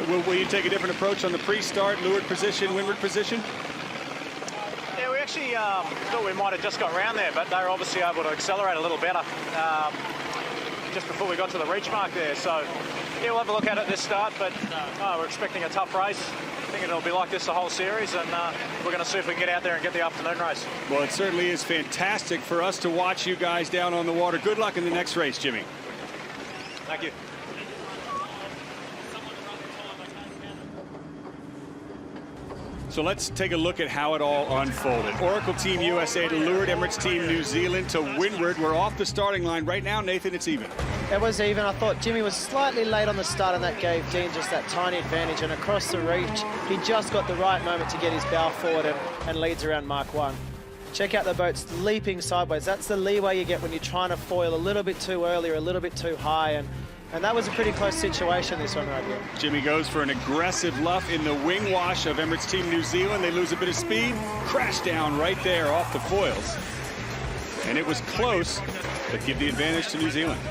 Will you take a different approach on the pre-start, leeward position, windward position? Yeah, we actually thought we might have just got round there, but they were obviously able to accelerate a little better just before we got to the reach mark there. So, yeah, we'll have a look at it this start, but we're expecting a tough race. I think it'll be like this the whole series, and we're going to see if we can get out there and get the afternoon race. Well, it certainly is fantastic for us to watch you guys down on the water. Good luck in the next race, Jimmy. Thank you. So let's take a look at how it all unfolded. Oracle Team USA to leeward, Emirates Team New Zealand to windward. We're off the starting line right now, Nathan. It's even. It was even. I thought Jimmy was slightly late on the start, and that gave Dean just that tiny advantage. And across the reach, he just got the right moment to get his bow forward and leads around Mark 1. Check out the boats leaping sideways. That's the leeway you get when you're trying to foil a little bit too early or a little bit too high. And that was a pretty close situation, this one right here. Jimmy goes for an aggressive luff in the wing wash of Emirates Team New Zealand. They lose a bit of speed, crash down right there off the foils. And it was close, but give the advantage to New Zealand.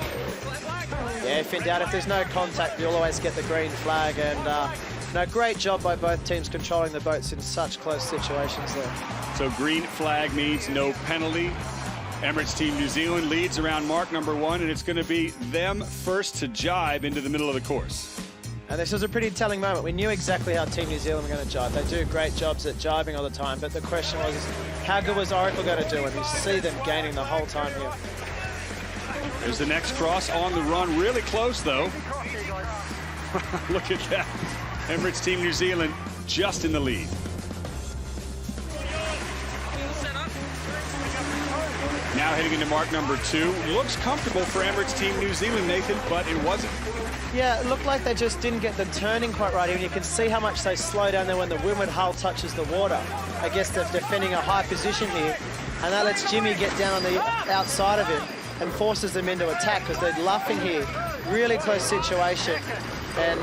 Yeah, if in doubt, if there's no contact, you'll always get the green flag. And great job by both teams controlling the boats in such close situations there. So green flag means no penalty. Emirates Team New Zealand leads around mark number 1, and it's going to be them first to jibe into the middle of the course. And this was a pretty telling moment. We knew exactly how Team New Zealand were going to jibe. They do great jobs at jibing all the time, but the question was, how good was Oracle going to do? And you see them gaining the whole time here. There's the next cross on the run. Really close, though. Look at that. Emirates Team New Zealand just in the lead. Now heading into mark number 2. Looks comfortable for Emirates Team New Zealand, Nathan, but it wasn't. Yeah, it looked like they just didn't get the turning quite right. And you can see how much they slow down there when the windward hull touches the water. I guess they're defending a high position here, and that lets Jimmy get down on the outside of him and forces them into attack because they're luffing here. Really close situation. And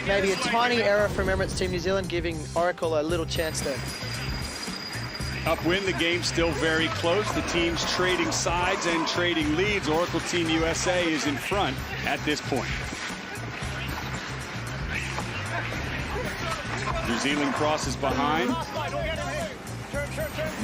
maybe a tiny error from Emirates Team New Zealand giving Oracle a little chance there. Upwind, the game still very close. The teams trading sides and trading leads. Oracle Team USA is in front at this point. New Zealand crosses behind.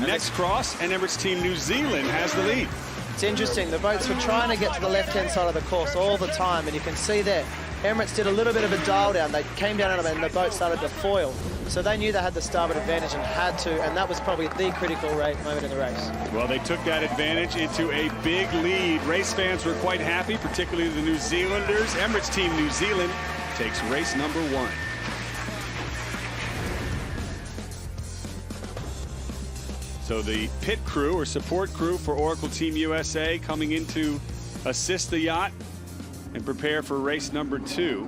Next cross, and Emirates Team New Zealand has the lead. It's interesting. The boats were trying to get to the left-hand side of the course all the time, and you can see there, Emirates did a little bit of a dial down. They came down on them and the boat started to foil. So they knew they had the starboard advantage and had to, and that was probably the critical moment in the race. Well, they took that advantage into a big lead. Race fans were quite happy, particularly the New Zealanders. Emirates Team New Zealand takes race number 1. So the pit crew or support crew for Oracle Team USA coming in to assist the yacht and prepare for race number 2.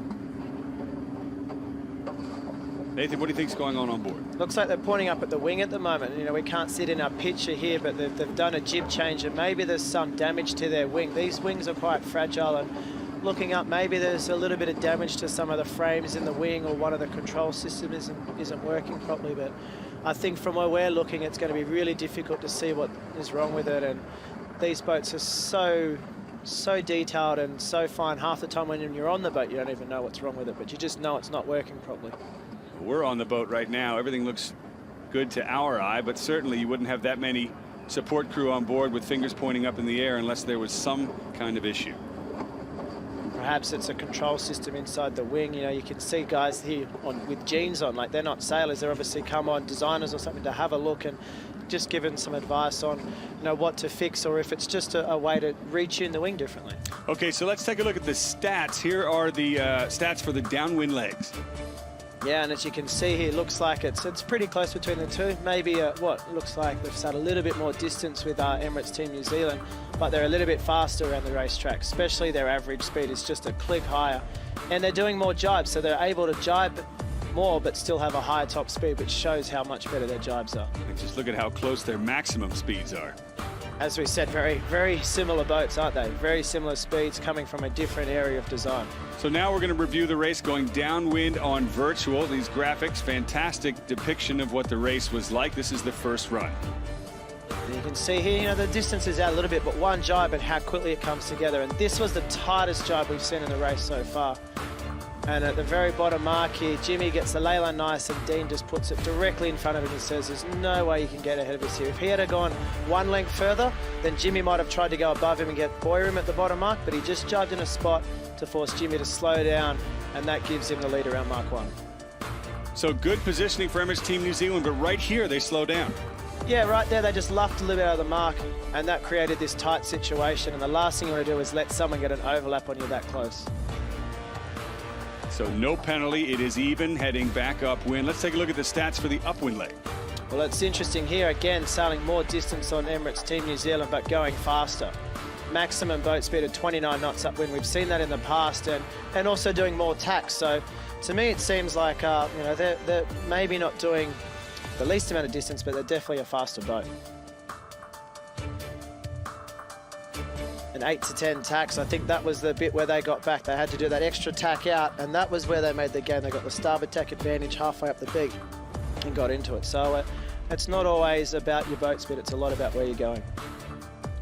Nathan, what do you think's going on board? Looks like they're pointing up at the wing at the moment. You know, we can't see it in our picture here, but they've done a jib change and maybe there's some damage to their wing. These wings are quite fragile, and looking up, maybe there's a little bit of damage to some of the frames in the wing, or one of the control systems isn't working properly. But I think from where we're looking, it's going to be really difficult to see what is wrong with it. And these boats are so detailed and so fine. Half the time when you're on the boat, you don't even know what's wrong with it, but you just know it's not working properly. We're on the boat right now. Everything looks good to our eye, but certainly you wouldn't have that many support crew on board with fingers pointing up in the air unless there was some kind of issue. Perhaps it's a control system inside the wing. You know, you can see guys here with jeans on, like they're not sailors. They're obviously come on, designers or something, to have a look and just given some advice on, you know, what to fix, or if it's just a way to retune the wing differently. Okay, so let's take a look at the stats. Here are the stats for the downwind legs. Yeah, and as you can see here, it looks like it's pretty close between the two. Maybe what looks like they've set a little bit more distance with Emirates Team New Zealand, but they're a little bit faster around the racetrack, especially their average speed is just a click higher. And they're doing more jibes, so they're able to jibe more but still have a higher top speed, which shows how much better their jibes are. And just look at how close their maximum speeds are. As we said, very, very similar boats, aren't they? Very similar speeds coming from a different area of design. So now we're going to review the race going downwind on virtual. These graphics, fantastic depiction of what the race was like. This is the first run. And you can see here, you know, the distance is out a little bit, but one jibe and how quickly it comes together. And this was the tightest jibe we've seen in the race so far. And at the very bottom mark here, Jimmy gets the ley line nice, and Dean just puts it directly in front of him and says there's no way you can get ahead of us here. If he had gone one length further, then Jimmy might have tried to go above him and get buoy room at the bottom mark, but he just jibed in a spot to force Jimmy to slow down, and that gives him the lead around Mark 1. So good positioning for Emirates Team New Zealand, but right here they slow down. Yeah, right there they just luffed a little bit out of the mark, and that created this tight situation, and the last thing you want to do is let someone get an overlap on you that close. So no penalty, it is even, heading back upwind. Let's take a look at the stats for the upwind leg. Well, it's interesting here, again, sailing more distance on Emirates Team New Zealand, but going faster. Maximum boat speed of 29 knots upwind. We've seen that in the past, and also doing more tacks. So to me, it seems like, you know, they're maybe not doing the least amount of distance, but they're definitely a faster boat. An 8 to 10 tacks. I think that was the bit where they got back. They had to do that extra tack out, and that was where they made the game. They got the starboard tack advantage halfway up the beak and got into it. So it's not always about your boat speed, it's a lot about where you're going.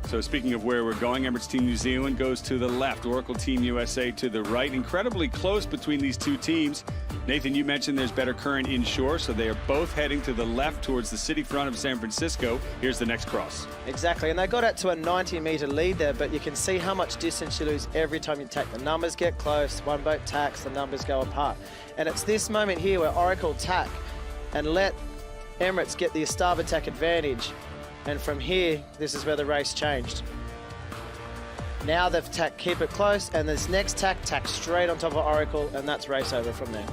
So speaking of where we're going, Emirates Team New Zealand goes to the left, Oracle Team USA to the right. Incredibly close between these two teams. Nathan, you mentioned there's better current inshore, so they are both heading to the left towards the city front of San Francisco. Here's the next cross. Exactly, and they got out to a 90-meter lead there, but you can see how much distance you lose every time you tack. The numbers get close, one boat tacks, the numbers go apart. And it's this moment here where Oracle tack and let Emirates get the starboard tack advantage. And from here, this is where the race changed. Now they've tacked, keep it close, and this next tack straight on top of Oracle, and that's race over from there.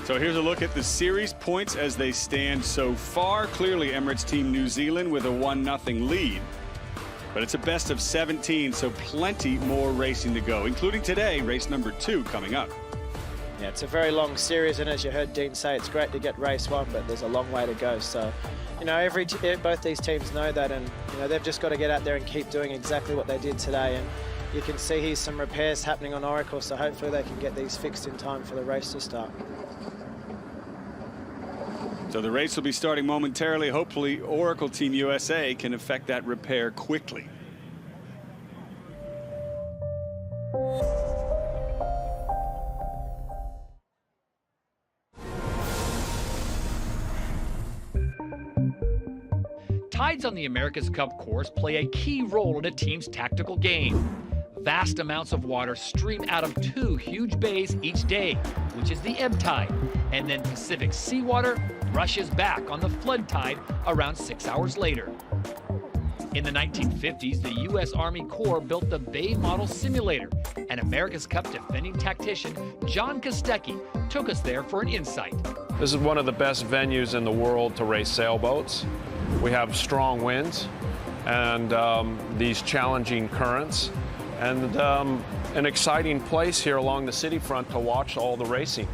So here's a look at the series points as they stand so far. Clearly Emirates Team New Zealand with a 1-0 lead. But it's a best of 17, so plenty more racing to go, including today, race number 2 coming up. Yeah, it's a very long series, and as you heard Dean say, it's great to get race 1, but there's a long way to go. So, you know, both these teams know that, and you know they've just got to get out there and keep doing exactly what they did today. And you can see here's some repairs happening on Oracle, so hopefully they can get these fixed in time for the race to start. So the race will be starting momentarily. Hopefully Oracle Team USA can effect that repair quickly. Tides on the America's Cup course play a key role in a team's tactical game. Vast amounts of water stream out of 2 huge bays each day, which is the ebb tide, and then Pacific seawater rushes back on the flood tide around 6 hours later. In the 1950s, the U.S. Army Corps built the Bay Model Simulator, and America's Cup defending tactician John Kostecki took us there for an insight. This is one of the best venues in the world to race sailboats. We have strong winds and these challenging currents, and an exciting place here along the city front to watch all the racing.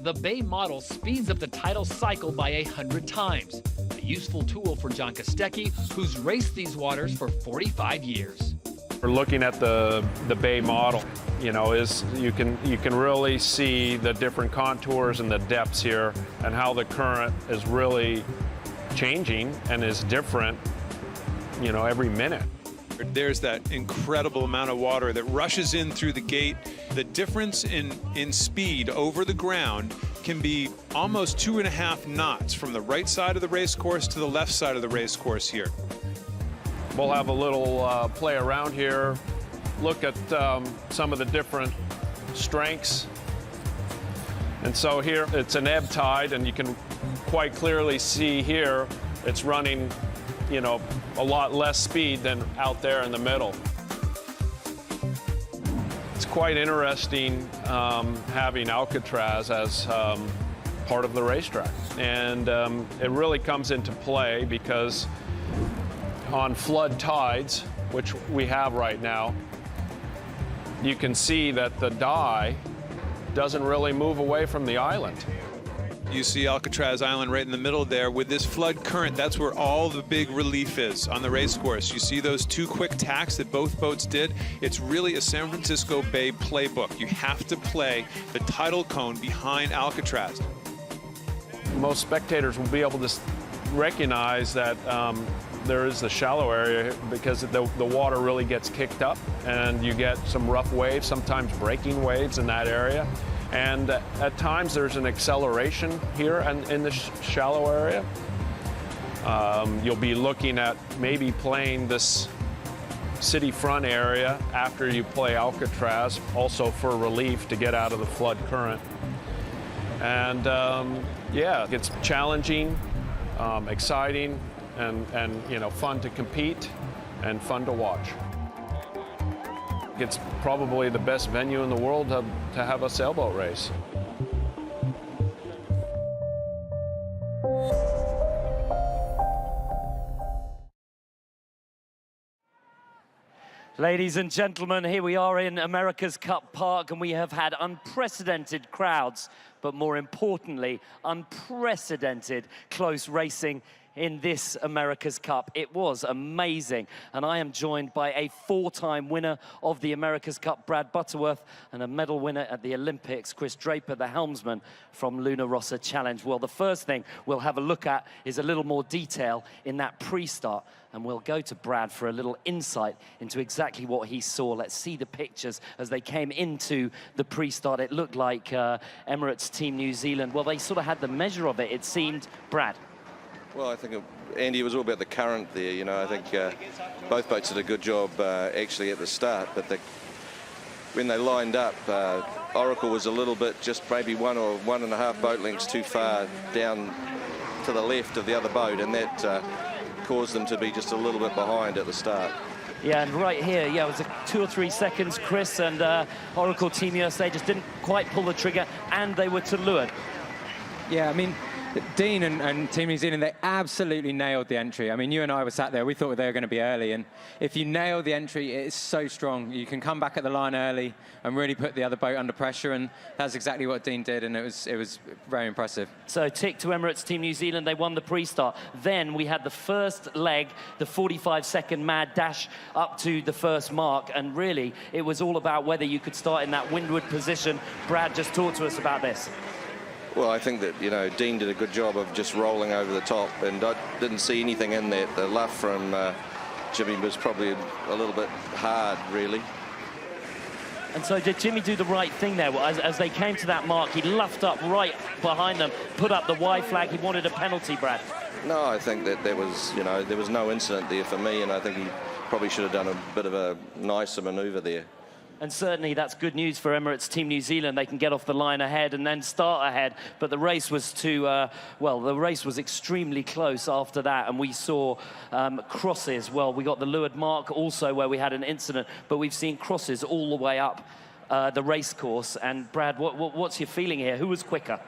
The Bay Model speeds up the tidal cycle by 100 times, a useful tool for John Kostecki, who's raced these waters for 45 years. We're looking at the Bay Model. You know, you can really see the different contours and the depths here, and how the current is really changing and is different, you know, every minute. There's that incredible amount of water that rushes in through the gate. The difference in speed over the ground can be almost 2.5 knots from the right side of the race course to the left side of the race course here. We'll have a little play around here, look at some of the different strengths. And so here it's an ebb tide, and you can quite clearly see here it's running, you know, a lot less speed than out there in the middle. It's quite interesting having Alcatraz as part of the racetrack. And it really comes into play because on flood tides, which we have right now, you can see that the die doesn't really move away from the island. You see Alcatraz Island right in the middle there. With this flood current, that's where all the big relief is on the race course. You see those 2 quick tacks that both boats did? It's really a San Francisco Bay playbook. You have to play the tidal cone behind Alcatraz. Most spectators will be able to recognize that there is the shallow area because the water really gets kicked up and you get some rough waves, sometimes breaking waves in that area. And at times there's an acceleration here in the shallow area. You'll be looking at maybe playing this city front area after you play Alcatraz, also for relief to get out of the flood current. And yeah, it's challenging, exciting, and you know, fun to compete and fun to watch. It's probably the best venue in the world to have a sailboat race. Ladies and gentlemen, here we are in America's Cup Park, and we have had unprecedented crowds, but more importantly, unprecedented close racing in this America's Cup. It was amazing, and I am joined by a 4-time winner of the America's Cup, Brad Butterworth, and a medal winner at the Olympics, Chris Draper, the helmsman from Luna Rossa Challenge. Well, the first thing we'll have a look at is a little more detail in that pre-start, and we'll go to Brad for a little insight into exactly what he saw. Let's see the pictures as they came into the pre-start. It looked like Emirates Team New Zealand. Well, they sort of had the measure of it, it seemed. Brad. Well, I think, Andy, it was all about the current there. You know, I think both boats did a good job actually at the start, but when they lined up, Oracle was a little bit, just maybe 1 or 1.5 boat lengths too far down to the left of the other boat, and that caused them to be just a little bit behind at the start. Yeah, and right here, yeah, it was 2 or 3 seconds, Chris, and Oracle Team USA just didn't quite pull the trigger, and they were to leeward. Yeah, I mean, Dean and Team New Zealand, they absolutely nailed the entry. I mean, you and I were sat there, we thought they were going to be early, and if you nail the entry, it's so strong. You can come back at the line early and really put the other boat under pressure, and that's exactly what Dean did, and it was very impressive. So tick to Emirates Team New Zealand, they won the pre-start. Then we had the first leg, the 45-second mad dash up to the first mark, and really, it was all about whether you could start in that windward position. Brad, just talk to us about this. Well, I think that, you know, Dean did a good job of just rolling over the top, and I didn't see anything in that. The luff from Jimmy was probably a little bit hard, really. And so did Jimmy do the right thing there? As they came to that mark, he luffed up right behind them, put up the Y flag. He wanted a penalty, Brad. No, I think that there was, you know, there was no incident there for me, and I think he probably should have done a bit of a nicer manoeuvre there. And certainly that's good news for Emirates Team New Zealand. They can get off the line ahead and then start ahead. But the race was well, the race was extremely close after that. And we saw crosses. Well, we got the leeward mark also where we had an incident. But we've seen crosses all the way up the race course. And Brad, what's your feeling here? Who was quicker?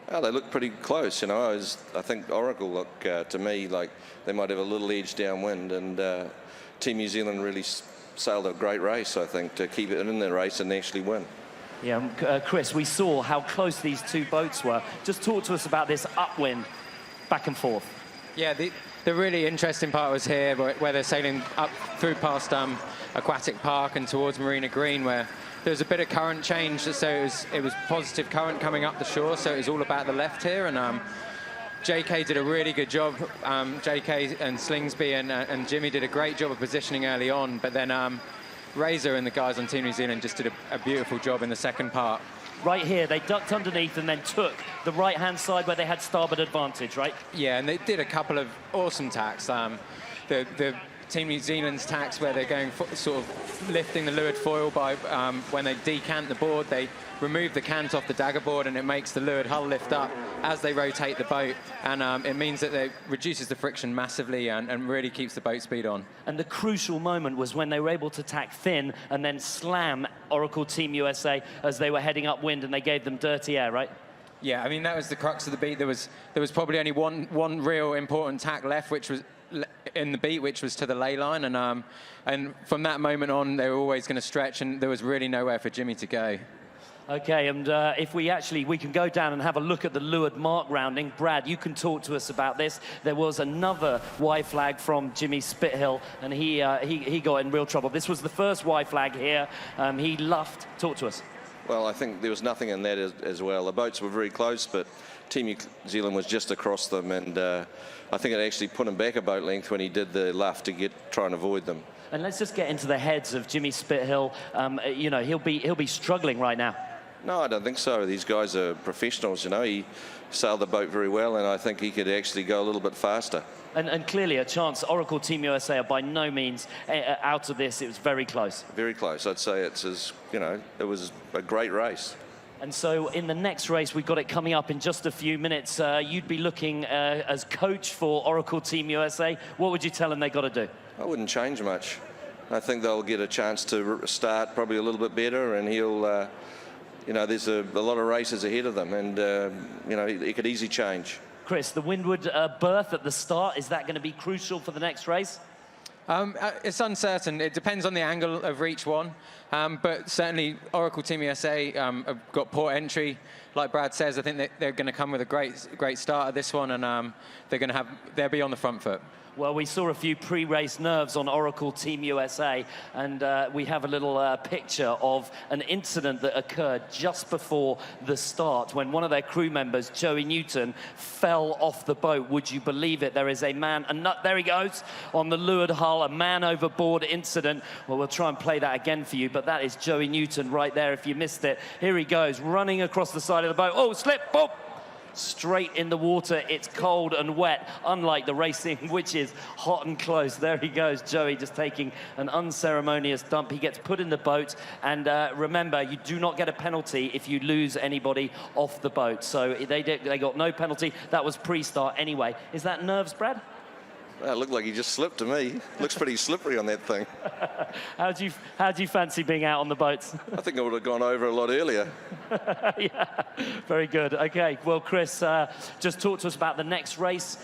Well, they looked pretty close, you know. I think Oracle looked to me like they might have a little edge downwind. And Team New Zealand really sailed a great race, I think, to keep it in the race and actually win. Yeah, Chris, we saw how close these two boats were. Just talk to us about this upwind, back and forth. Yeah, the really interesting part was here, where they're sailing up through past Aquatic Park and towards Marina Green, where there was a bit of current change, so it was positive current coming up the shore, so it was all about the left here, and JK did a really good job. JK and Slingsby and Jimmy did a great job of positioning early on, but then Razor and the guys on Team New Zealand just did a beautiful job in the second part. Right here, they ducked underneath and then took the right-hand side where they had starboard advantage, right? Yeah, and they did a couple of awesome tacks. The Team New Zealand's tacks where they're going sort of lifting the leeward foil by when they decant the board, they remove the cant off the dagger board and it makes the leeward hull lift up as they rotate the boat, and it means that it reduces the friction massively and really keeps the boat speed on. And the crucial moment was when they were able to tack thin and then slam Oracle Team USA as they were heading upwind, and they gave them dirty air, right? Yeah, I mean, that was the crux of the beat. There was probably only one real important tack left, which was in the beat, which was to the ley line, and from that moment on, they were always going to stretch, and there was really nowhere for Jimmy to go. Okay, and if we can go down and have a look at the leeward mark rounding. Brad, you can talk to us about this. There was another Y flag from Jimmy Spithill, and he got in real trouble. This was the first Y flag here. He luffed. Talk to us. Well, I think there was nothing in that as well. The boats were very close, but Team New Zealand was just across them, and I think it actually put him back a boat length when he did the luff to try and avoid them. And let's just get into the heads of Jimmy Spithill. You know, he'll be struggling right now. No, I don't think so. These guys are professionals, you know. He sailed the boat very well, and I think he could actually go a little bit faster. And clearly a chance. Oracle Team USA are by no means out of this. It was very close. Very close. I'd say it was a great race. And so in the next race, we've got it coming up in just a few minutes. You'd be looking as coach for Oracle Team USA. What would you tell them they got to do? I wouldn't change much. I think they'll get a chance to start probably a little bit better, and he'll... you know, there's a lot of races ahead of them, and, you know, he could easily change. Chris, the windward berth at the start, is that going to be crucial for the next race? It's uncertain. It depends on the angle of each one. But certainly, Oracle Team USA have got port entry. Like Brad says, I think they're going to come with a great start at this one, and they'll be on the front foot. Well, we saw a few pre-race nerves on Oracle Team USA, and we have a little picture of an incident that occurred just before the start when one of their crew members, Joey Newton, fell off the boat. Would you believe it? There is a man, there he goes, on the leeward hull, a man overboard incident. Well, we'll try and play that again for you, but that is Joey Newton right there if you missed it. Here he goes, running across the side of the boat. Oh, slip, boom! Straight in the water. It's cold and wet, unlike the racing, which is hot and close. There he goes, Joey, just taking an unceremonious dump. He gets put in the boat, and remember, you do not get a penalty if you lose anybody off the boat. So they got no penalty. That was pre-start anyway. Is that nerves, Brad? Well, it looked like he just slipped to me. Looks pretty slippery on that thing. How do you fancy being out on the boats? I think I would have gone over a lot earlier. Yeah, very good. Okay, well, Chris, just talk to us about the next race.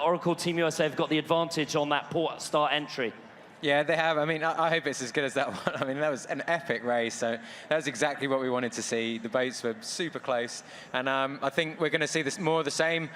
Oracle Team USA have got the advantage on that port start entry. Yeah, they have. I mean, I hope it's as good as that one. I mean, that was an epic race, so that was exactly what we wanted to see. The boats were super close, and I think we're going to see this more of the same.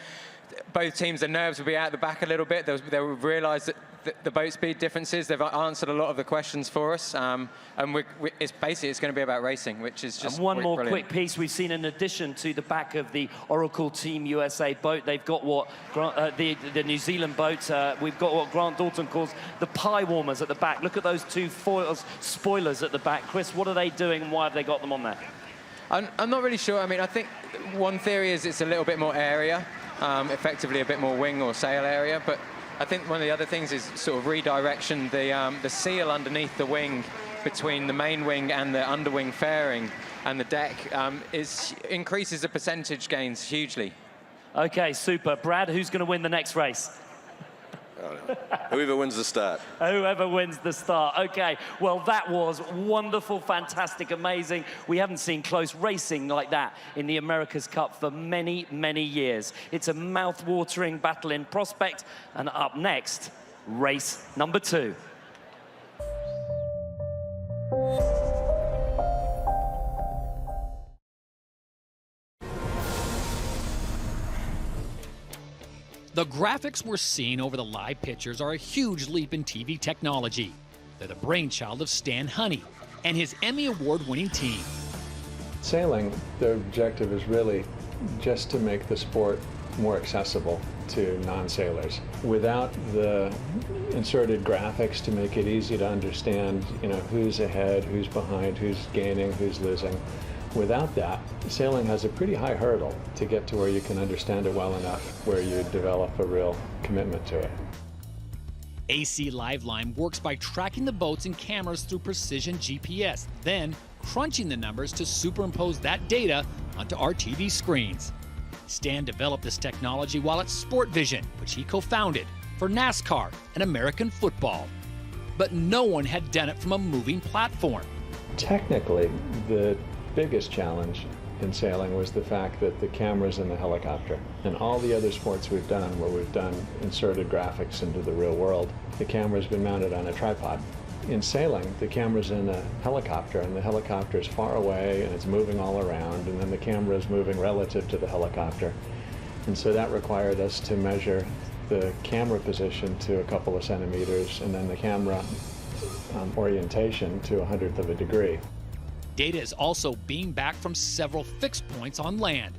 Both teams, the nerves will be out the back a little bit. They'll realise that the boat speed differences. They've answered a lot of the questions for us, and it's going to be about racing, which is just and one more brilliant. quick piece. We've seen, in addition to the back of the Oracle Team USA boat, they've got what the New Zealand boat. We've got what Grant Dalton calls the pie warmers at the back. Look at those two spoilers at the back. Chris, what are they doing, and why have they got them on there? I'm not really sure. I mean, I think one theory is it's a little bit more area. Effectively a bit more wing or sail area, but I think one of the other things is sort of redirection. The seal underneath the wing between the main wing and the underwing fairing and the deck increases the percentage gains hugely. Okay, super. Brad, who's going to win the next race? Whoever wins the start. Whoever wins the start. Okay, well, that was wonderful, fantastic, amazing. We haven't seen close racing like that in the America's Cup for many, many years. It's a mouth-watering battle in prospect. And up next, race number 2. The graphics we're seeing over the live pictures are a huge leap in TV technology. They're the brainchild of Stan Honey and his Emmy Award-winning team. Sailing, the objective is really just to make the sport more accessible to non-sailors. Without the inserted graphics to make it easy to understand, who's ahead, who's behind, who's gaining, who's losing, without that, sailing has a pretty high hurdle to get to where you can understand it well enough, where you develop a real commitment to it. AC Liveline works by tracking the boats and cameras through precision GPS, then crunching the numbers to superimpose that data onto our TV screens. Stan developed this technology while at Sport Vision, which he co-founded, for NASCAR and American football. But no one had done it from a moving platform. Technically, the biggest challenge in sailing was the fact that the camera's in the helicopter. And all the other sports we've done, where we've done inserted graphics into the real world, the camera's been mounted on a tripod. In sailing, the camera's in a helicopter, and the helicopter is far away and it's moving all around, and then the camera is moving relative to the helicopter. And so that required us to measure the camera position to a couple of centimeters, and then the camera orientation to 1/100 of a degree. Data is also beamed back from several fixed points on land.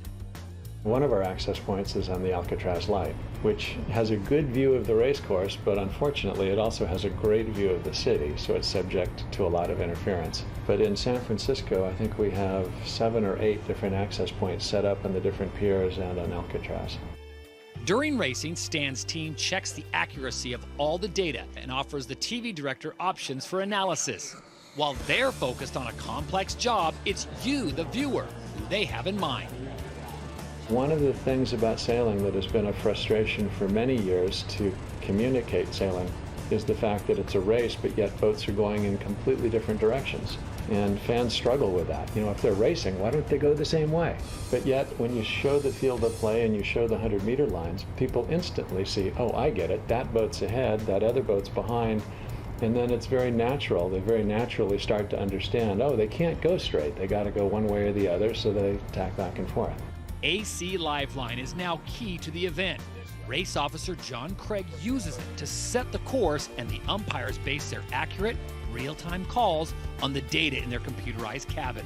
One of our access points is on the Alcatraz Light, which has a good view of the race course, but unfortunately it also has a great view of the city, so it's subject to a lot of interference. But in San Francisco, I think we have 7 or 8 different access points set up on the different piers and on Alcatraz. During racing, Stan's team checks the accuracy of all the data and offers the TV director options for analysis. While they're focused on a complex job, it's you, the viewer, who they have in mind. One of the things about sailing that has been a frustration for many years to communicate sailing is the fact that it's a race, but yet boats are going in completely different directions. And fans struggle with that. If they're racing, why don't they go the same way? But yet, when you show the field of play and you show the 100-meter lines, people instantly see, oh, I get it, that boat's ahead, that other boat's behind. And then it's very natural. They very naturally start to understand, oh, they can't go straight. They got to go one way or the other, so they tack back and forth. AC Liveline is now key to the event. Race officer John Craig uses it to set the course, and the umpires base their accurate, real-time calls on the data in their computerized cabin.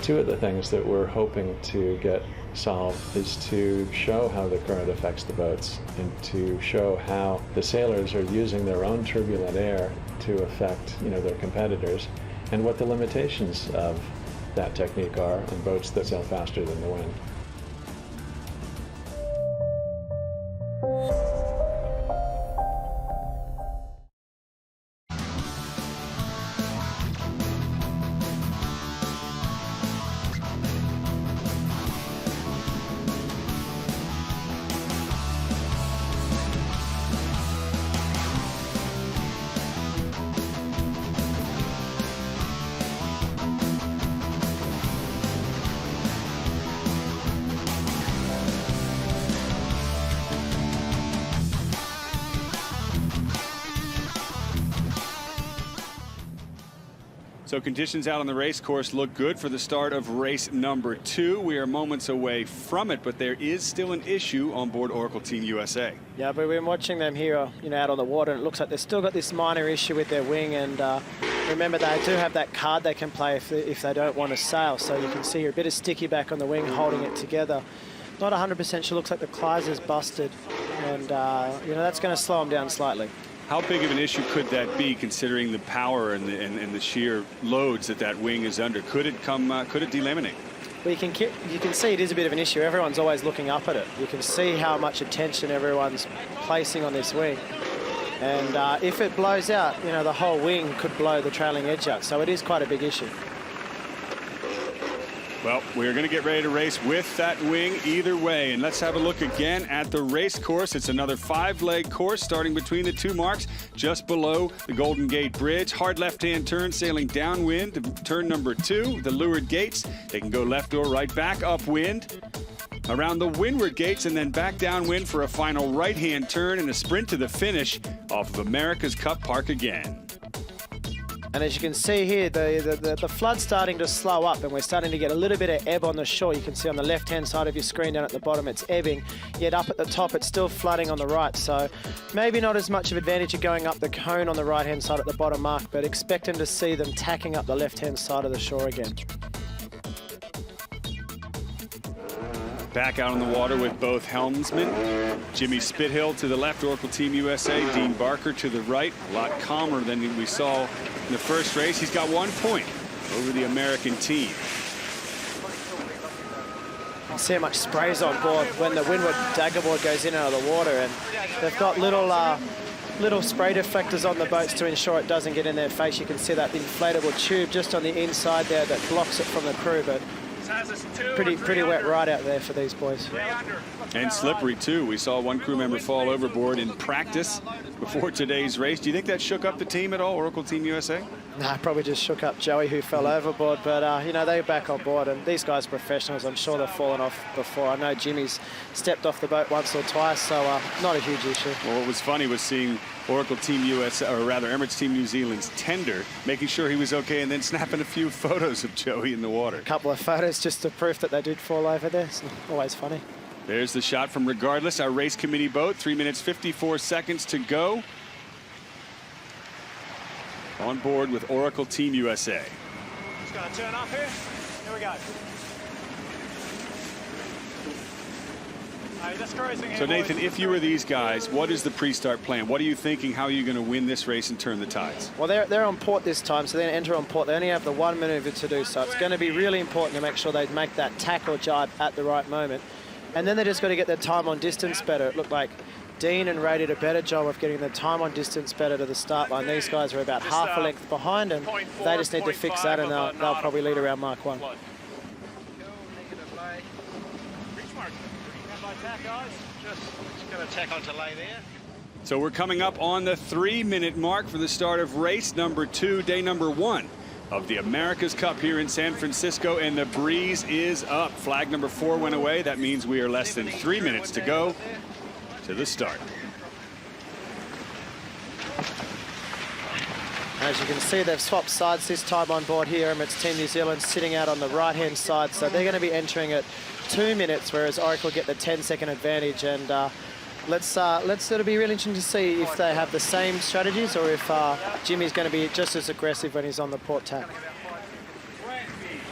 Two of the things that we're hoping to get solved is to show how the current affects the boats, and to show how the sailors are using their own turbulent air to affect their competitors, and what the limitations of that technique are on boats that sail faster than the wind. So conditions out on the race course look good for the start of race number 2. We are moments away from it, but there is still an issue on board Oracle Team USA. Yeah, but we've been watching them here, out on the water, and it looks like they've still got this minor issue with their wing. And remember, they do have that card they can play if they don't want to sail. So you can see here a bit of sticky back on the wing, holding it together. Not 100% sure. Looks like the Kleiser's busted, and that's going to slow them down slightly. How big of an issue could that be, considering the power and the sheer loads that wing is under? Could it delaminate? Well, you can see it is a bit of an issue. Everyone's always looking up at it. You can see how much attention everyone's placing on this wing. And if it blows out, the whole wing could blow the trailing edge out. So it is quite a big issue. Well, we're going to get ready to race with that wing either way. And let's have a look again at the race course. It's another 5-leg course starting between the 2 marks just below the Golden Gate Bridge. Hard left-hand turn sailing downwind to turn number 2, the leeward gates. They can go left or right, back upwind, around the windward gates, and then back downwind for a final right-hand turn and a sprint to the finish off of America's Cup Park again. And as you can see here, the flood's starting to slow up, and we're starting to get a little bit of ebb on the shore. You can see on the left-hand side of your screen down at the bottom, it's ebbing, yet up at the top, it's still flooding on the right. So maybe not as much of advantage of going up the cone on the right-hand side at the bottom mark, but expecting to see them tacking up the left-hand side of the shore again. Back out on the water with both helmsmen. Jimmy Spithill to the left, Oracle Team USA. Dean Barker to the right. A lot calmer than we saw in the first race. He's got 1 point over the American team. You see how much spray's on board when the windward dagger board goes in and out of the water, and they've got little spray deflectors on the boats to ensure it doesn't get in their face. You can see that inflatable tube just on the inside there that blocks it from the crew, but pretty wet right out there for these boys. And slippery too. We saw one crew member fall overboard in practice before today's race. Do you think that shook up the team at all, Oracle Team USA? Nah, probably just shook up Joey, who fell overboard, but you know, they're back on board, and these guys are professionals. I'm sure they've fallen off before. I know Jimmy's stepped off the boat once or twice, so not a huge issue. Well, what was funny was seeing Oracle Team USA, or rather Emirates Team New Zealand's tender, making sure he was okay, and then snapping a few photos of Joey in the water. A couple of photos just to prove that they did fall over there. It's always funny. There's the shot from Regardless, our race committee boat. 3 minutes, 54 seconds to go. On board with Oracle Team USA. Just going to turn off here. Here we go. So Nathan, if you were these guys, what is the pre-start plan? What are you thinking? How are you going to win this race and turn the tides? Well, they're on port this time, so they enter on port. They only have the 1 maneuver to do, so it's going to be really important to make sure they make that tack or jibe at the right moment. And then they just got to get their time on distance better. It looked like Dean and Ray did a better job of getting the time on distance better to the start line. These guys are about half a length behind, and they just need to fix that, and they'll probably lead around Mark 1. Just going to tack onto lay there. So we're coming up on the 3-minute mark for the start of race number 2, day number 1 of the America's Cup here in San Francisco, and the breeze is up. Flag number 4 went away. That means we are less than 3 minutes to go to the start. As you can see, they've swapped sides this time on board here. Emirates Team New Zealand sitting out on the right-hand side, so they're going to be entering at 2 minutes, whereas Oracle get the 10-second advantage. And it'll be really interesting to see if they have the same strategies or if Jimmy's going to be just as aggressive when he's on the port tack.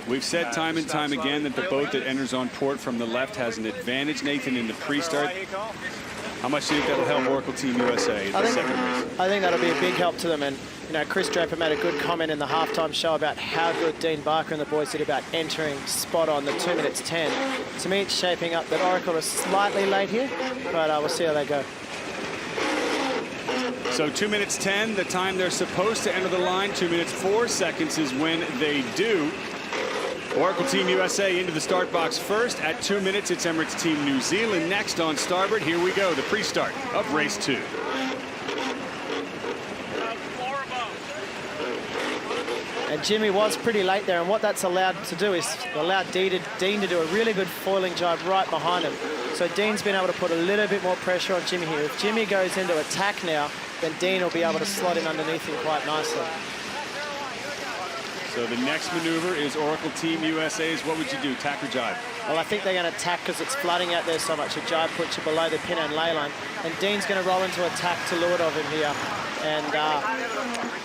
We've said time and time again that the boat that enters on port from the left has an advantage. Nathan, in the pre-start, how much do you think that'll help Oracle Team USA in the second race? I think that'll be a big help to them. And you know, Chris Draper made a good comment in the halftime show about how good Dean Barker and the boys did about entering spot on the 2 minutes 10. To me, it's shaping up that Oracle is slightly late here, but we'll see how they go. So 2 minutes 10, the time they're supposed to enter the line. 2 minutes 4 seconds is when they do. Oracle Team USA into the start box first. At 2 minutes, it's Emirates Team New Zealand next on starboard. Here we go, the pre-start of race 2. And Jimmy was pretty late there, and what that's allowed to do is allow Dean to do a really good foiling jibe right behind him. So Dean's been able to put a little bit more pressure on Jimmy here. If Jimmy goes into attack now, then Dean will be able to slot in underneath him quite nicely. So the next maneuver is Oracle Team USA's. What would you do, tack or jibe? Well, I think they're going to tack because it's flooding out there so much. A jibe puts you below the pin and lay line. And Dean's going to roll into attack to leeward of him here. And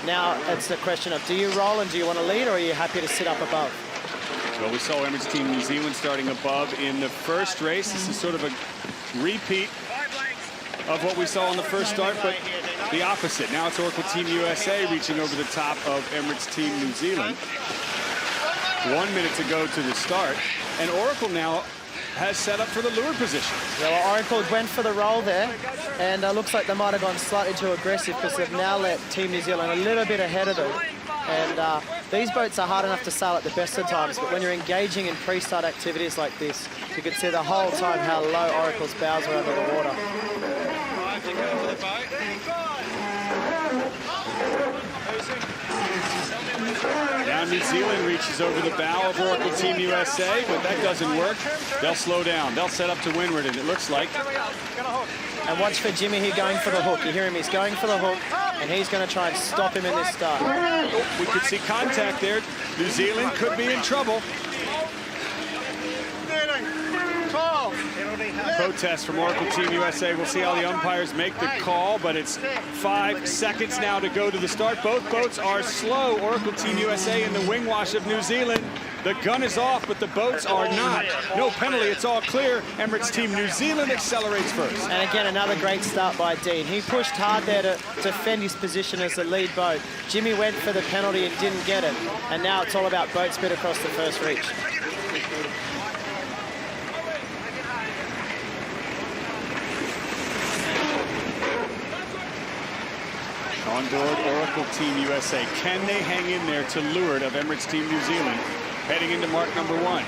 now it's the question of, do you roll and do you want to lead, or are you happy to sit up above? Well, we saw Emirates Team New Zealand starting above in the first race. This is sort of a repeat of what we saw in the first start, but the opposite. Now it's Oracle Team USA reaching over the top of Emirates Team New Zealand. 1 minute to go to the start, and Oracle now has set up for the leeward position. Yeah, well, Oracle went for the roll there, and looks like they might have gone slightly too aggressive because they've now let Team New Zealand a little bit ahead of them. And these boats are hard enough to sail at the best of times, but when you're engaging in pre-start activities like this, you can see the whole time how low Oracle's bows are over the water. Now New Zealand reaches over the bow of Oracle Team USA, but that doesn't work. They'll slow down. They'll set up to windward, and it looks like. And watch for Jimmy here going for the hook. You hear him, he's going for the hook, and he's going to try and stop him in this start. Oh, we could see contact there. New Zealand could be in trouble. 13, 12, Protest from Oracle Team USA. We'll see how the umpires make the call, but it's 5 seconds now to go to the start. Both boats are slow. Oracle Team USA in the wing wash of New Zealand. The gun is off, but the boats are not. No penalty, it's all clear. Emirates Team New Zealand accelerates first. And again, another great start by Dean. He pushed hard there to defend his position as the lead boat. Jimmy went for the penalty and didn't get it. And now it's all about boat speed across the first reach. On board Oracle Team USA. Can they hang in there to leeward of Emirates Team New Zealand heading into mark number 1?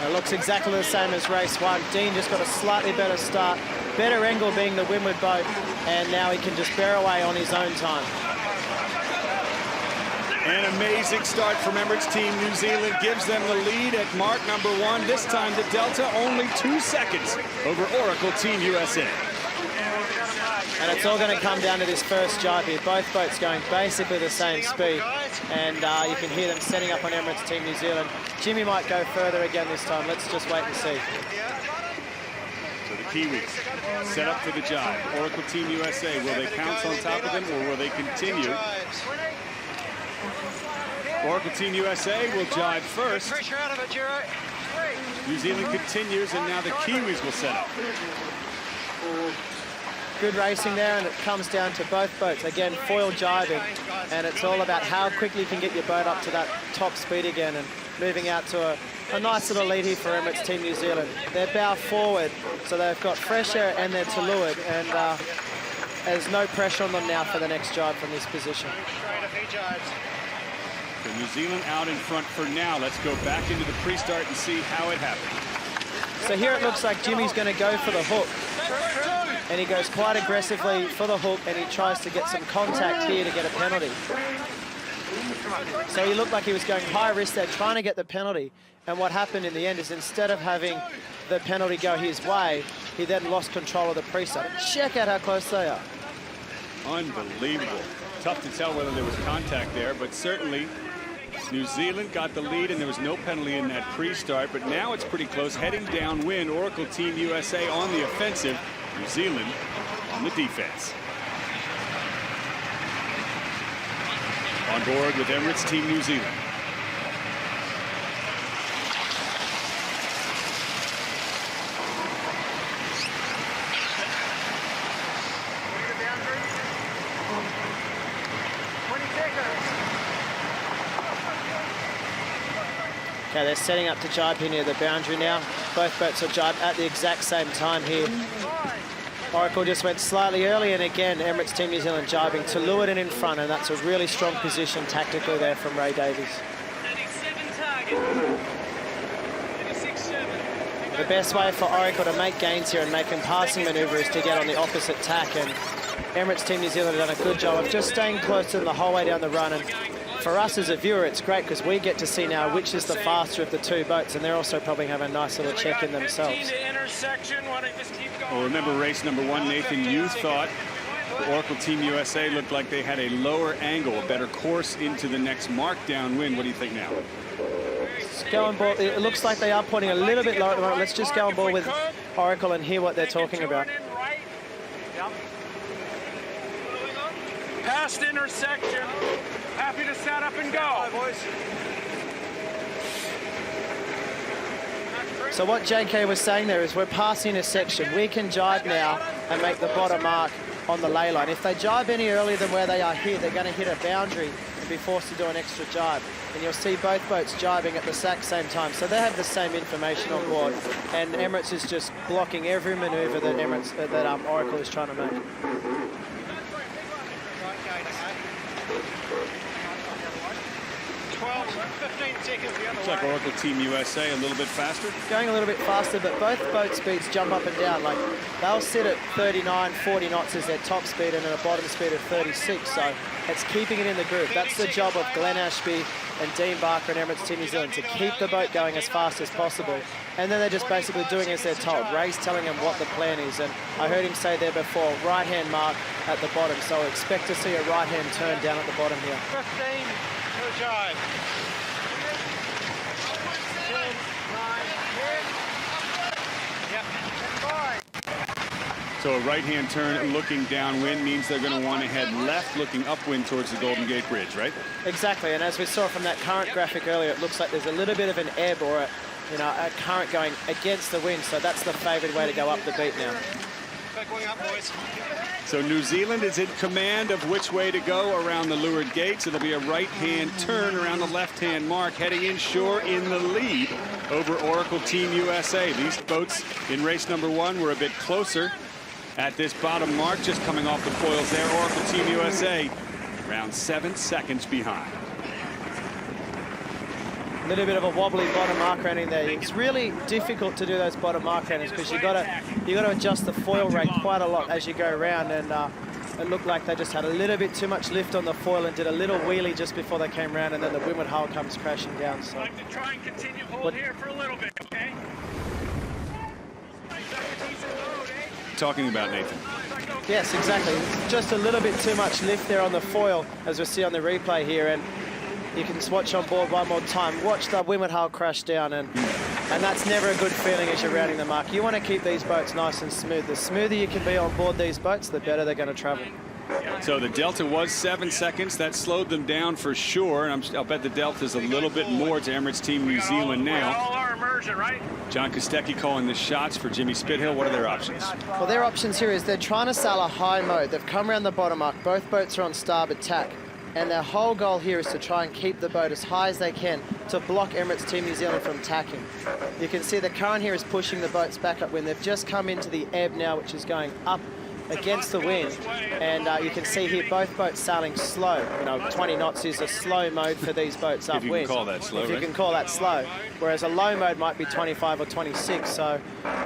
It looks exactly the same as race 1. Dean just got a slightly better start. Better angle being the windward boat, and now he can just bear away on his own time. An amazing start from Emirates Team New Zealand gives them the lead at mark number 1. This time the delta only 2 seconds over Oracle Team USA. And it's all going to come down to this first jibe here. Both boats going basically the same speed. And you can hear them setting up on Emirates Team New Zealand. Jimmy might go further again this time. Let's just wait and see. So the Kiwis set up for the jibe. Oracle Team USA, will they pounce on top of them or will they continue? Oracle Team USA will jibe first. New Zealand continues, and now the Kiwis will set up. Good racing there, and it comes down to both boats. Again, foil jibing, and it's all about how quickly you can get your boat up to that top speed again and moving out to a nice little lead here for Emirates Team New Zealand. They're bow forward, so they've got fresh air and they're to leeward, and there's no pressure on them now for the next jibe from this position. So New Zealand out in front for now. Let's go back into the pre-start and see how it happened. So here it looks like Jimmy's going to go for the hook. And he goes quite aggressively for the hook, and he tries to get some contact here to get a penalty. So he looked like he was going high risk there, trying to get the penalty. And what happened in the end is instead of having the penalty go his way, he then lost control of the pre-start. Check out how close they are. Unbelievable. Tough to tell whether there was contact there, but certainly New Zealand got the lead and there was no penalty in that pre-start, but now it's pretty close. Heading downwind, Oracle Team USA on the offensive, New Zealand on the defense. On board with Emirates Team New Zealand. Okay, they're setting up to jibe here near the boundary now. Both boats will jibe at the exact same time here. Oracle just went slightly early, and again, Emirates Team New Zealand jibing to leeward and in front, and that's a really strong position tactically there from Ray Davies. The best way for Oracle to make gains here and make a passing manoeuvre is to get on the opposite tack, and Emirates Team New Zealand have done a good job of just staying close to them the whole way down the run. And for us as a viewer, it's great because we get to see now which is the faster of the two boats, and they're also probably having a nice little check in themselves. Well, remember race number 1, Nathan, you thought Oracle Team USA looked like they had a lower angle, a better course into the next mark downwind. What do you think now? Let's go on board. It looks like they are pointing a little bit lower at the moment. Let's just go on board with Oracle and hear what they're talking about. Past intersection. Happy to set up and go. So what JK was saying there is we're past the intersection. We can jibe now and make the bottom mark on the ley line. If they jibe any earlier than where they are here, they're going to hit a boundary and be forced to do an extra jibe. And you'll see both boats jibing at the exact same time. So they have the same information on board. And Emirates is just blocking every manoeuvre that Oracle is trying to make. Looks like Oracle Team USA a little bit faster. Going a little bit faster, but both boat speeds jump up and down. Like they'll sit at 39, 40 knots as their top speed and then a bottom speed of 36. So it's keeping it in the groove. That's the job of Glenn Ashby and Dean Barker and Emirates Team New Zealand, to keep the boat going as fast as possible. And then they're just basically doing as they're told. Ray's telling them what the plan is. And I heard him say there before, right-hand mark at the bottom. So expect to see a right-hand turn down at the bottom here. 15 to jibe. 10, 9, 10. So a right-hand turn looking downwind means they're going to want to head left, looking upwind towards the Golden Gate Bridge, right? Exactly, and as we saw from that current graphic earlier, it looks like there's a little bit of an ebb or a current going against the wind, so that's the favoured way to go up the beat now. So New Zealand is in command of which way to go around the leeward gates. It'll be a right-hand turn around the left-hand mark, heading inshore in the lead over Oracle Team USA. These boats in race number 1 were a bit closer at this bottom mark, just coming off the foils there. Oracle Team USA around 7 seconds behind. A little bit of a wobbly bottom mark running there. It's really difficult to do those bottom mark runnings because you got to adjust the foil rate quite a lot as you go around, and it looked like they just had a little bit too much lift on the foil and did a little wheelie just before they came around, and then the windward hull comes crashing down. So I'd like to try and continue hold here for a little bit, okay? Talking about Nathan. Yes, exactly. It's just a little bit too much lift there on the foil, as we see on the replay here, and you can just watch on board one more time. Watch the windward hull crash down, and that's never a good feeling as you're rounding the mark. You want to keep these boats nice and smooth. The smoother you can be on board these boats, the better they're going to travel. So the delta was 7 seconds. That slowed them down for sure, and I'll bet the delta's a little bit more to Emirates Team New Zealand now. We all are immersion, right? John Kostecki calling the shots for Jimmy Spithill. What are their options? Well, their options here is they're trying to sail a high mode. They've come around the bottom mark. Both boats are on starboard tack. And their whole goal here is to try and keep the boat as high as they can to block Emirates Team New Zealand from tacking. You can see the current here is pushing the boats back up when they've just come into the ebb now, which is going up against the wind, and you can see here both boats sailing slow. 20 knots is a slow mode for these boats upwind. If you can call that slow, If you can call that slow. Whereas a low mode might be 25 or 26. So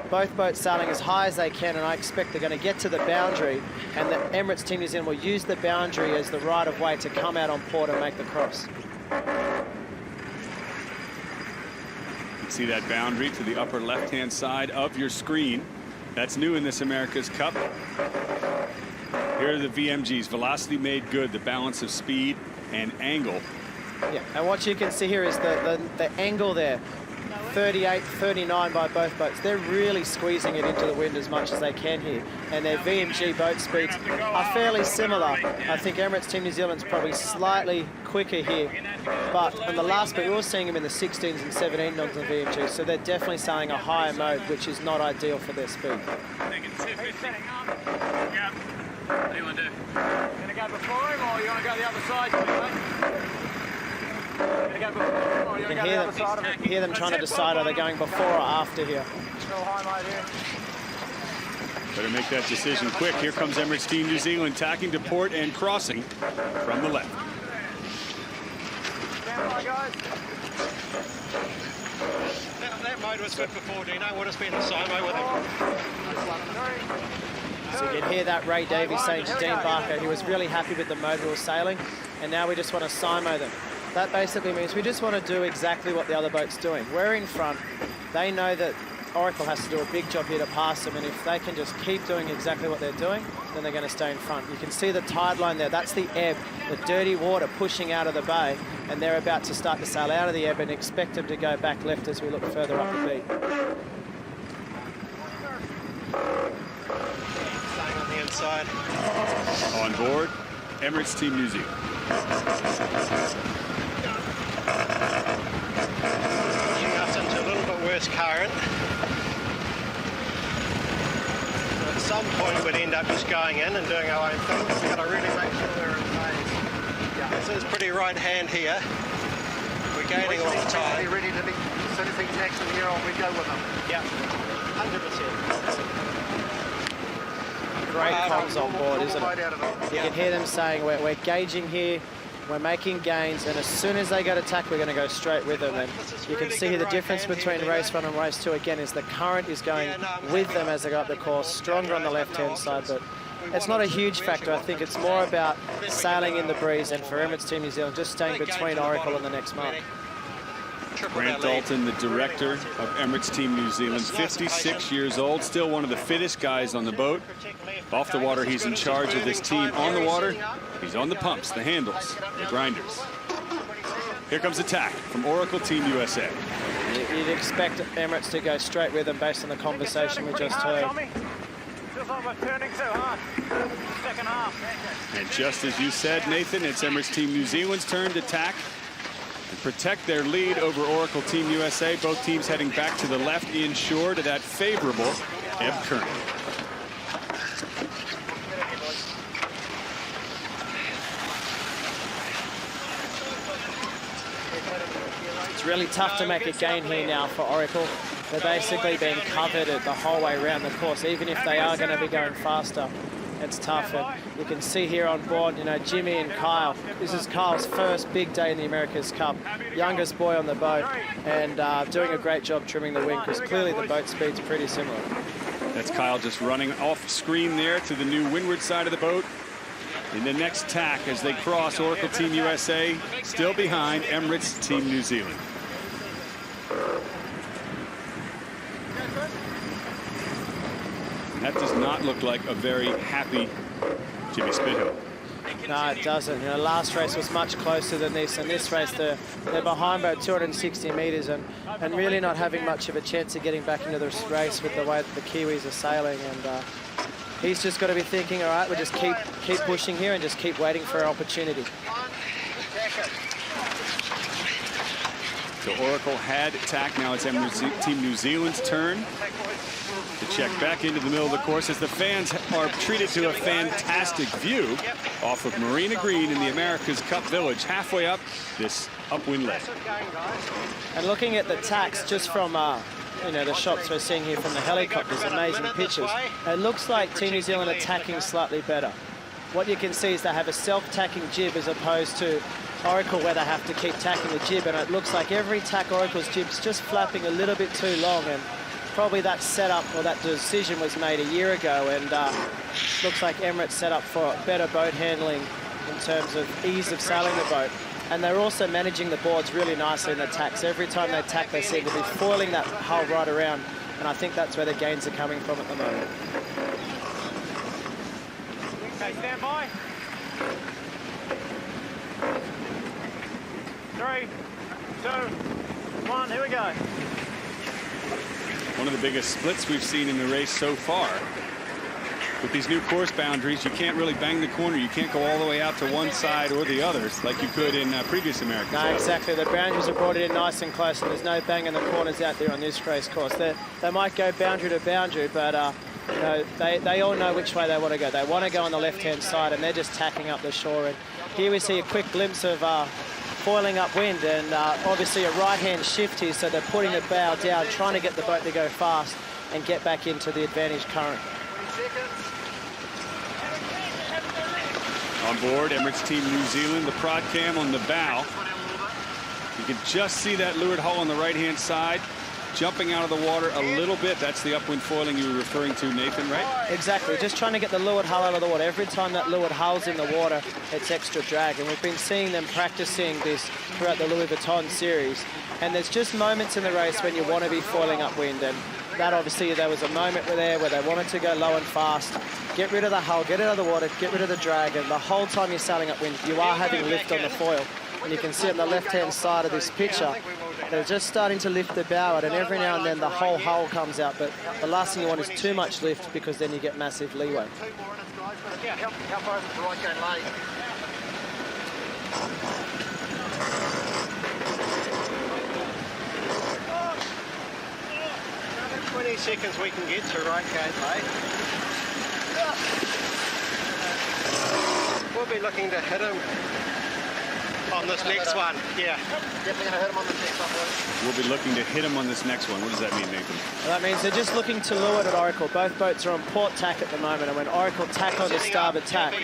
both boats sailing as high as they can, and I expect they're going to get to the boundary, and the Emirates Team New Zealand will use the boundary as the right of way to come out on port and make the cross. You can see that boundary to the upper left-hand side of your screen. That's new in this America's Cup. Here are the VMGs. Velocity made good. The balance of speed and angle. Yeah, and what you can see here is the angle there. 38, 39 by both boats. They're really squeezing it into the wind as much as they can here. And their VMG boat speeds are fairly similar. I think Emirates Team New Zealand's probably slightly quicker here. But on the last bit, we were seeing them in the 16s and 17 knots on VMG. So they're definitely sailing a higher mode, which is not ideal for their speed. Yeah. What do you want to do? You want to go before him, or you want to go the other side, mate? You can hear them trying to decide are they going before or after here. Better make that decision quick. Here comes Emirates Team New Zealand tacking to port and crossing from the left. That mode was good before, Dino. Would have been a simo with him. So you can hear that Ray Davies saying to Dean Barker he was really happy with the mode we were sailing, and now we just want to simo them. That basically means we just want to do exactly what the other boat's doing. We're in front. They know that Oracle has to do a big job here to pass them, and if they can just keep doing exactly what they're doing, then they're going to stay in front. You can see the tide line there. That's the ebb, the dirty water pushing out of the bay, and they're about to start to sail out of the ebb and expect them to go back left as we look further up the beat. Staying on the inside. On board, Emirates Team New Zealand. Getting us into a little bit worse current. At some point we'd end up just going in and doing our own thing. We've got to really make sure we're in phase. Yeah. This is pretty right hand here. We're gaining all the time. Be ready to be, as soon as he's next to the hero, we go with him. Yeah, 100%. Great comms on board, isn't it? You can hear them saying we're gauging here, we're making gains, and as soon as they go to tack, we're going to go straight with them. And you can see here the difference between race 1 and race 2 again is the current is going with them as they go up the course, stronger on the left-hand side, but it's not a huge factor. I think it's more about sailing in the breeze, and for Emirates Team New Zealand, just staying between Oracle and the next mark. Grant Dalton, the director of Emirates Team New Zealand, 56 years old, still one of the fittest guys on the boat. Off the water, he's in charge of this team. On the water, he's on the pumps, the handles, the grinders. Here comes attack from Oracle Team USA. You'd expect Emirates to go straight with them based on the conversation we just heard. And just as you said, Nathan, it's Emirates Team New Zealand's turn to tack and protect their lead over Oracle Team USA. Both teams heading back to the left inshore to that favorable ebb current. It's really tough to make a gain here now for Oracle. They're basically being covered the whole way around the course. Even if they are going to be going faster, it's tough. And you can see here on board, you know, Jimmy and Kyle. This is Kyle's first big day in the America's Cup. Youngest boy on the boat, and doing a great job trimming the wing, because clearly the boat speed's pretty similar. That's Kyle just running off screen there to the new windward side of the boat. In the next tack as they cross, Oracle Team USA still behind Emirates Team New Zealand. That does not look like a very happy Jimmy Spithill. No, it doesn't. You know, last race was much closer than this, and this race they're behind by 260 metres and really not having much of a chance of getting back into this race with the way that the Kiwis are sailing. And he's just got to be thinking, all right, we'll just keep pushing here and just keep waiting for our opportunity. So Oracle had tack. Now it's Emirates Team New Zealand's turn to check back into the middle of the course as the fans are treated to a fantastic view off of Marina Green in the America's Cup Village, halfway up this upwind leg. And looking at the tacks just from you know, the shots we're seeing here from the helicopters, amazing pictures. It looks like Team New Zealand are tacking slightly better. What you can see is they have a self-tacking jib as opposed to Oracle, where they have to keep tacking the jib, and it looks like every tack Oracle's jib's just flapping a little bit too long, and probably that setup or that decision was made a year ago, and looks like Emirates set up for better boat handling in terms of ease of sailing the boat. And they're also managing the boards really nicely in the tacks. Every time they tack, they seem to be foiling that hull right around, and I think that's where the gains are coming from at the moment. Okay, stand by. 3, 2, 1, here we go. One of the biggest splits we've seen in the race so far. With these new course boundaries, you can't really bang the corner. You can't go all the way out to one side or the other like you could in previous American. No, exactly. The boundaries are brought in nice and close, and there's no banging the corners out there on this race course. They might go boundary to boundary, but you know, they all know which way they want to go. They want to go on the left-hand side, and they're just tacking up the shore. And here we see a quick glimpse of foiling upwind, and obviously a right-hand shift here, so they're putting the bow down, trying to get the boat to go fast and get back into the advantage current. On board, Emirates Team New Zealand, the prod cam on the bow. You can just see that leeward hull on the right-hand side, jumping out of the water a little bit. That's the upwind foiling you were referring to, Nathan, right? Exactly. Just trying to get the leeward hull out of the water. Every time that leeward hull's in the water, it's extra drag. And we've been seeing them practicing this throughout the Louis Vuitton series. And there's just moments in the race when you want to be foiling upwind. And that obviously, there was a moment there where they wanted to go low and fast, get rid of the hull, get it out of the water, get rid of the drag. And the whole time you're sailing upwind, you are having lift on the foil. And you can see on the left-hand side of this picture, they're just starting to lift the bow out, and every now and then the whole hull comes out, but the last thing you want is too much lift, because then you get massive leeway. Yeah, help over the right going lane. 20 seconds we can get to right gate lane. We'll be looking to hit him on this next one. Yeah. Definitely going to hit him on the next one. We'll be looking to hit him on this next one. What does that mean, Nathan? Well, that means they're just looking to leeward at Oracle. Both boats are on port tack at the moment, and when Oracle tack on the starboard tack,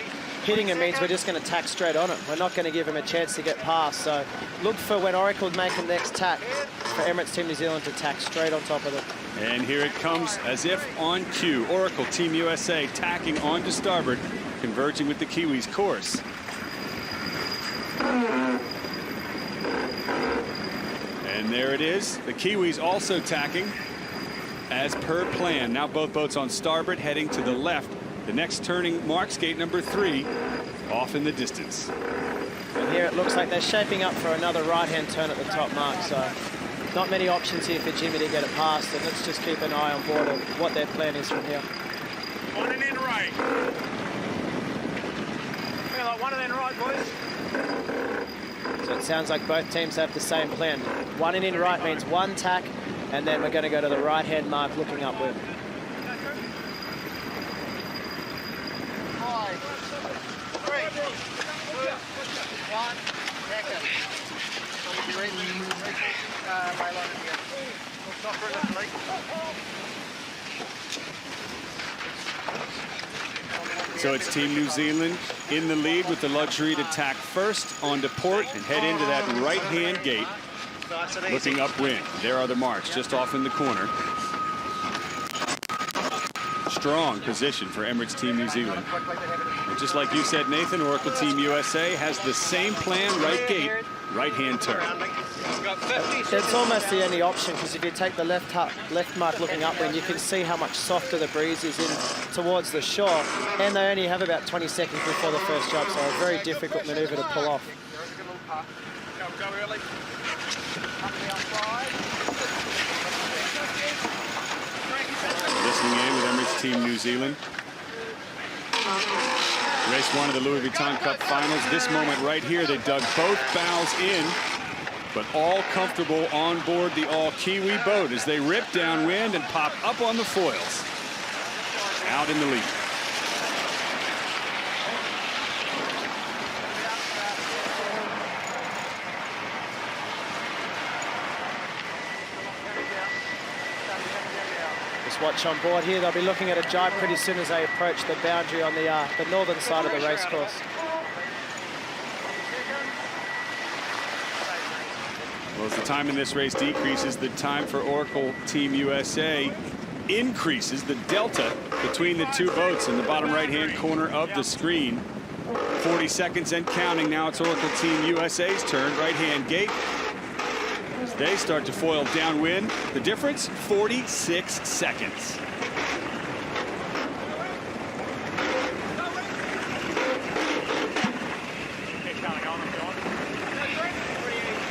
hitting him means we're just going to tack straight on it. We're not going to give him a chance to get past. So look for when Oracle make the next tack for Emirates Team New Zealand to tack straight on top of it. And here it comes as if on cue. Oracle Team USA tacking on to starboard, converging with the Kiwis' course. And there it is. The Kiwis also tacking as per plan. Now both boats on starboard heading to the left. The next turning marks gate number 3 off in the distance. And here it looks like they're shaping up for another right-hand turn at the top mark. So not many options here for Jimmy to get it past, and let's just keep an eye on board of what their plan is from here. One and in right. Feel like one and in right, boys. So it sounds like both teams have the same plan. One in right means one tack, and then we're going to go to the right-hand mark looking upward. So it's Team New Zealand in the lead with the luxury to tack first onto port and head into that right-hand gate, looking upwind. There are the marks just off in the corner. Strong position for Emirates Team New Zealand. And just like you said, Nathan, Oracle Team USA has the same plan, right gate, right-hand turn. It's almost the only option, because if you take the left mark looking upwind, you can see how much softer the breeze is in towards the shore, and they only have about 20 seconds before the first jump, so a very difficult maneuver to pull off. Listening in with Emirates Team New Zealand. Race 1 of the Louis Vuitton Cup Finals. This moment right here, they dug both bows in, but all comfortable on board the all-Kiwi boat as they rip downwind and pop up on the foils. Out in the lead. Just watch on board here. They'll be looking at a jibe pretty soon as they approach the boundary on the northern side of the racecourse. Well, as the time in this race decreases, the time for Oracle Team USA increases. The delta between the two boats in the bottom right-hand corner of the screen. 40 seconds and counting. Now it's Oracle Team USA's turn. Right-hand gate. As they start to foil downwind. The difference, 46 seconds.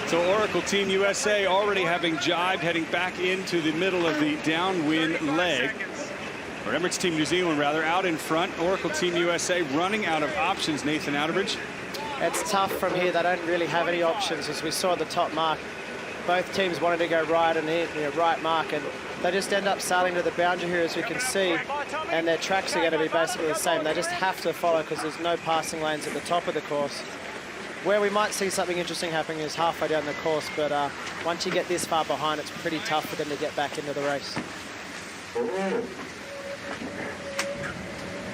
So Oracle Team USA already having jibed, heading back into the middle of the downwind leg. Or Emirates Team New Zealand, rather, out in front. Oracle Team USA running out of options. Nathan Outerbridge. It's tough from here. They don't really have any options, as we saw at the top mark. Both teams wanted to go right and right mark, and they just end up sailing to the boundary here, as we can see, and their tracks are going to be basically the same. They just have to follow because there's no passing lanes at the top of the course. Where we might see something interesting happening is halfway down the course, but once you get this far behind, it's pretty tough for them to get back into the race.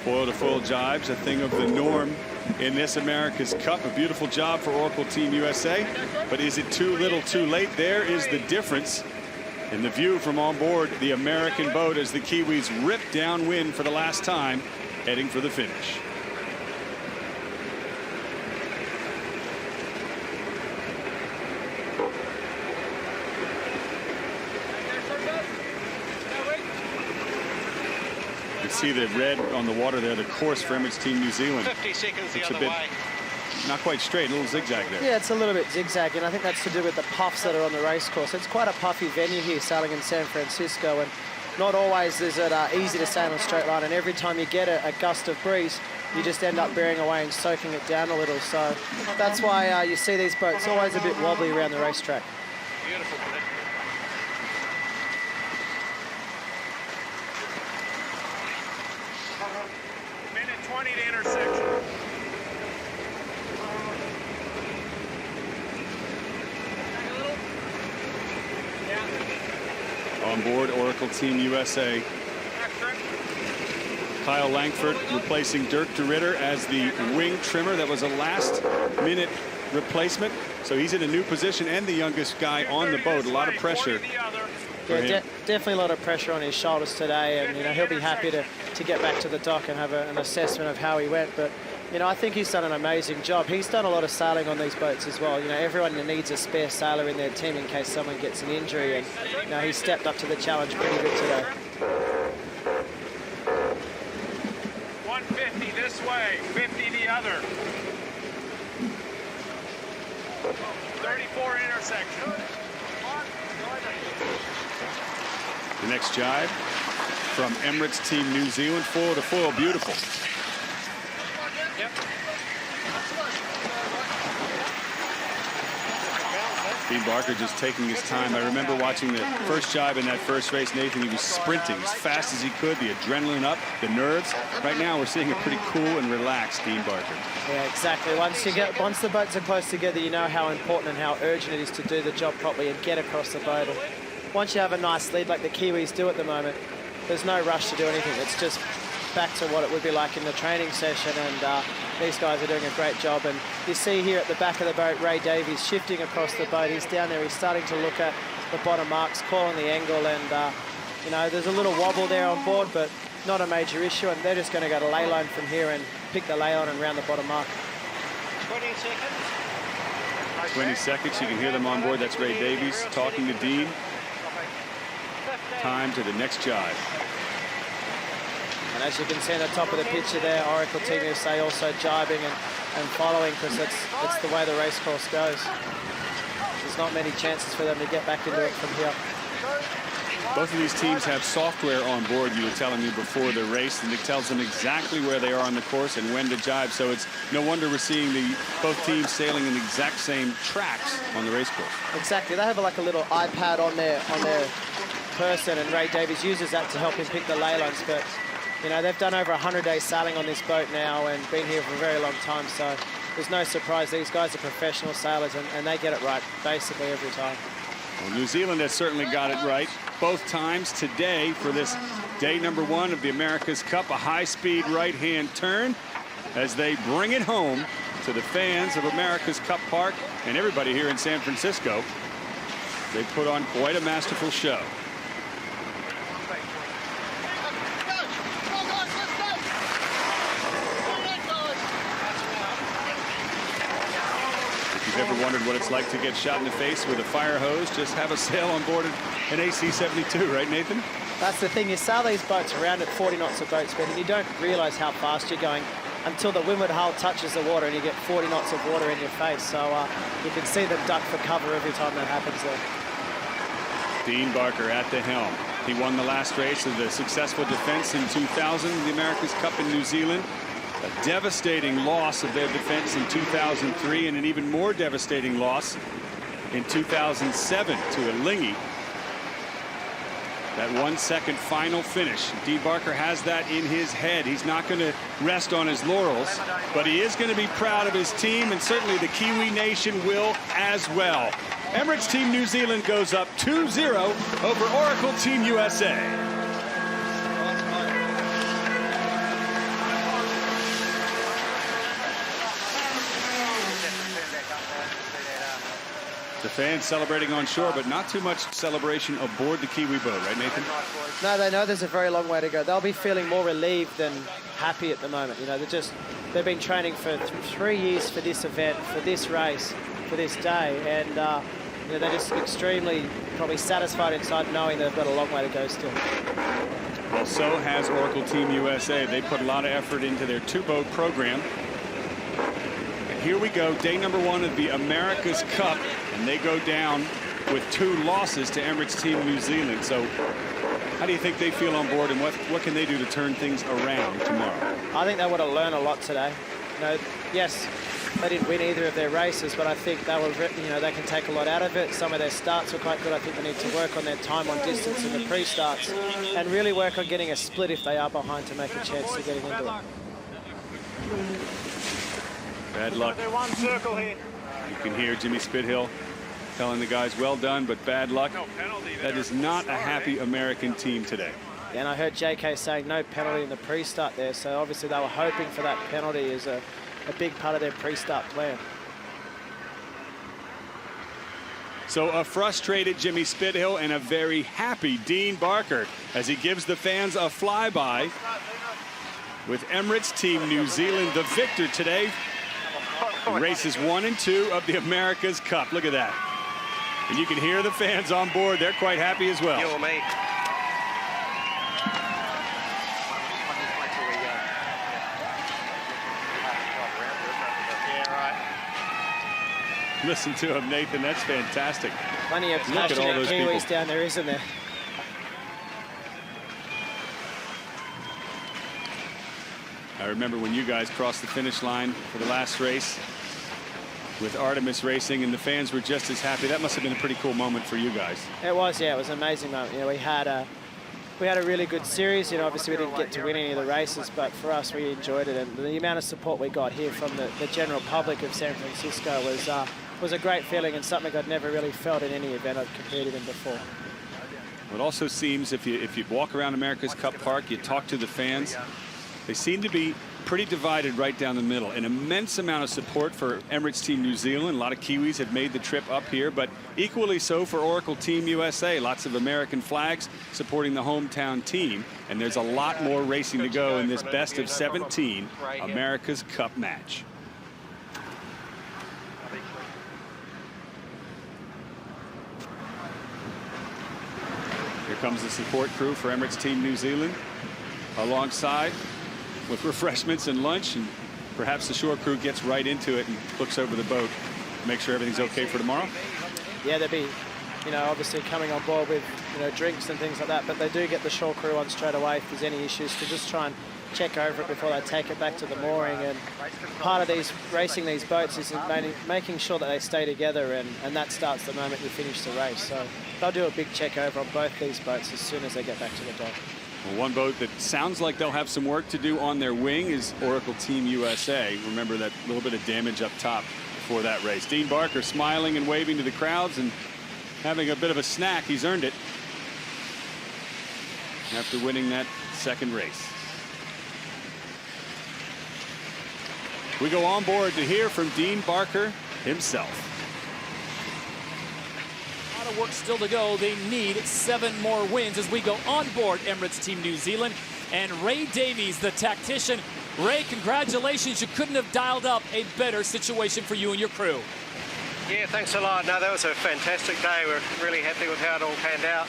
Foil to foil jibes, a thing of the norm in this America's Cup. A beautiful job for Oracle Team USA, but is it too little too late? There is the difference in the view from on board the American boat as the Kiwis rip downwind for the last time, heading for the finish. You see the red on the water there, the course for Emirates Team New Zealand. 50 seconds the Looks other a bit way. not quite straight, a little zigzag there. Yeah, it's a little bit zigzag, and I think that's to do with the puffs that are on the race course. It's quite a puffy venue here, sailing in San Francisco, and not always is it easy to sail in a straight line, and every time you get a gust of breeze, you just end up bearing away and soaking it down a little. So that's why you see these boats always a bit wobbly around the racetrack. Beautiful. Minute 20 to intersection. On board Oracle Team USA. Kyle Langford replacing Dirk de Ritter as the wing trimmer. That was a last-minute replacement. So he's in a new position and the youngest guy on the boat. A lot of pressure for him. Definitely a lot of pressure on his shoulders today, and he'll be happy to get back to the dock and have an assessment of how he went. But I think he's done an amazing job. He's done a lot of sailing on these boats as well. Everyone needs a spare sailor in their team in case someone gets an injury, and he stepped up to the challenge pretty good today. 150 this way, 50 the other. 34 intersection. The next jibe from Emirates Team New Zealand, foil to foil, beautiful. Dean Barker just taking his time. I remember watching the first jibe in that first race, Nathan. He was sprinting as fast as he could, the adrenaline up, the nerves. Right now, we're seeing a pretty cool and relaxed Dean Barker. Yeah, exactly. Once the boats are close together, you know how important and how urgent it is to do the job properly and get across the boat. And once you have a nice lead like the Kiwis do at the moment, there's no rush to do anything. It's just back to what it would be like in the training session, and these guys are doing a great job. And you see here at the back of the boat, Ray Davies shifting across the boat. He's down there, he's starting to look at the bottom marks, calling the angle, and you know, there's a little wobble there on board, but not a major issue, and they're just going to go to lay line from here and pick the lay line and round the bottom mark. 20 seconds. 20 seconds, you can hear them on board. That's Ray Davies talking to Dean. Time to the next jibe. And as you can see on the top of the picture there, Oracle Team USA also jibing and following, because it's the way the race course goes. There's not many chances for them to get back into it from here. Both of these teams have software on board, you were telling me before the race, and it tells them exactly where they are on the course and when to jibe. So it's no wonder we're seeing both teams sailing in the exact same tracks on the race course. Exactly. They have like a little iPad on their person, and Ray Davies uses that to help him pick the lay lines. But you know, they've done over 100 days sailing on this boat now and been here for a very long time, so there's no surprise. These guys are professional sailors, and they get it right basically every time. Well, New Zealand has certainly got it right both times today for this day number 1 of the America's Cup. A high-speed right-hand turn as they bring it home to the fans of America's Cup Park and everybody here in San Francisco. They put on quite a masterful show. If you've ever wondered what it's like to get shot in the face with a fire hose, just have a sail on board an AC-72, right, Nathan? That's the thing. You sail these boats around at 40 knots of boat speed, and you don't realize how fast you're going until the windward hull touches the water and you get 40 knots of water in your face. So you can see them duck for cover every time that happens there. Dean Barker at the helm. He won the last race of the successful defense in 2000, the America's Cup in New Zealand. A devastating loss of their defense in 2003, and an even more devastating loss in 2007 to Alinghi. That 1 second final finish. Dean Barker has that in his head. He's not going to rest on his laurels, but he is going to be proud of his team, and certainly the Kiwi Nation will as well. Emirates Team New Zealand goes up 2-0 over Oracle Team USA. The fans celebrating on shore, but not too much celebration aboard the Kiwi boat, right, Nathan? No, they know there's a very long way to go. They'll be feeling more relieved than happy at the moment. You know, they've been training for 3 years for this event, for this race, for this day, and you know, they're just extremely probably satisfied inside knowing they've got a long way to go still. Well, so has Oracle Team USA. They put a lot of effort into their 2-boat program. Here we go, day number 1 of the America's Cup, and they go down with 2 losses to Emirates Team New Zealand. So how do you think they feel on board, and what can they do to turn things around tomorrow? I think they would have learned a lot today. You know, yes, they didn't win either of their races, but I think they were, you know, they can take a lot out of it. Some of their starts were quite good. I think they need to work on their time on distance in the pre-starts and really work on getting a split if they are behind to make a chance to getting into it. Bad luck. One circle here. You can hear Jimmy Spithill telling the guys, well done, but bad luck. That is not a happy American team today. Yeah, and I heard JK saying no penalty in the pre-start there, so obviously they were hoping for that penalty as a big part of their pre-start plan. So a frustrated Jimmy Spithill and a very happy Dean Barker as he gives the fans a flyby with Emirates Team New Zealand, the victor today in races 1 and 2 of the America's Cup. Look at that. And you can hear the fans on board. They're quite happy as well. You or me. Listen to him, Nathan. That's fantastic. Plenty of passionate Kiwis down there, isn't there? I remember when you guys crossed the finish line for the last race with Artemis Racing, and the fans were just as happy. That must have been a pretty cool moment for you guys. It was, yeah. It was an amazing moment. You know, we had a really good series. You know, obviously we didn't get to win any of the races, but for us, we enjoyed it. And the amount of support we got here from the general public of San Francisco was a great feeling, and something I'd never really felt in any event I've competed in before. It also seems if you walk around America's Cup Park, you talk to the fans, they seem to be pretty divided right down the middle. An immense amount of support for Emirates Team New Zealand. A lot of Kiwis have made the trip up here, but equally so for Oracle Team USA. Lots of American flags supporting the hometown team. And there's a lot more racing to go in this best of 17 America's Cup match. Here comes the support crew for Emirates Team New Zealand alongside with refreshments and lunch, and perhaps the shore crew gets right into it and looks over the boat to make sure everything's okay for tomorrow. Yeah, they'll be, you know, obviously coming on board with, you know, drinks and things like that, but they do get the shore crew on straight away if there's any issues, to just try and check over it before they take it back to the mooring. And part of racing these boats is making sure that they stay together, and that starts the moment you finish the race. So they'll do a big check over on both these boats as soon as they get back to the dock. Well, one boat that sounds like they'll have some work to do on their wing is Oracle Team USA. Remember that little bit of damage up top before that race. Dean Barker smiling and waving to the crowds and having a bit of a snack. He's earned it after winning that second race. We go on board to hear from Dean Barker himself. Of work still to go. They need 7 more wins as we go on board Emirates Team New Zealand. And Ray Davies, the tactician. Ray, congratulations. You couldn't have dialed up a better situation for you and your crew. Yeah, thanks a lot. No, that was a fantastic day. We're really happy with how it all panned out.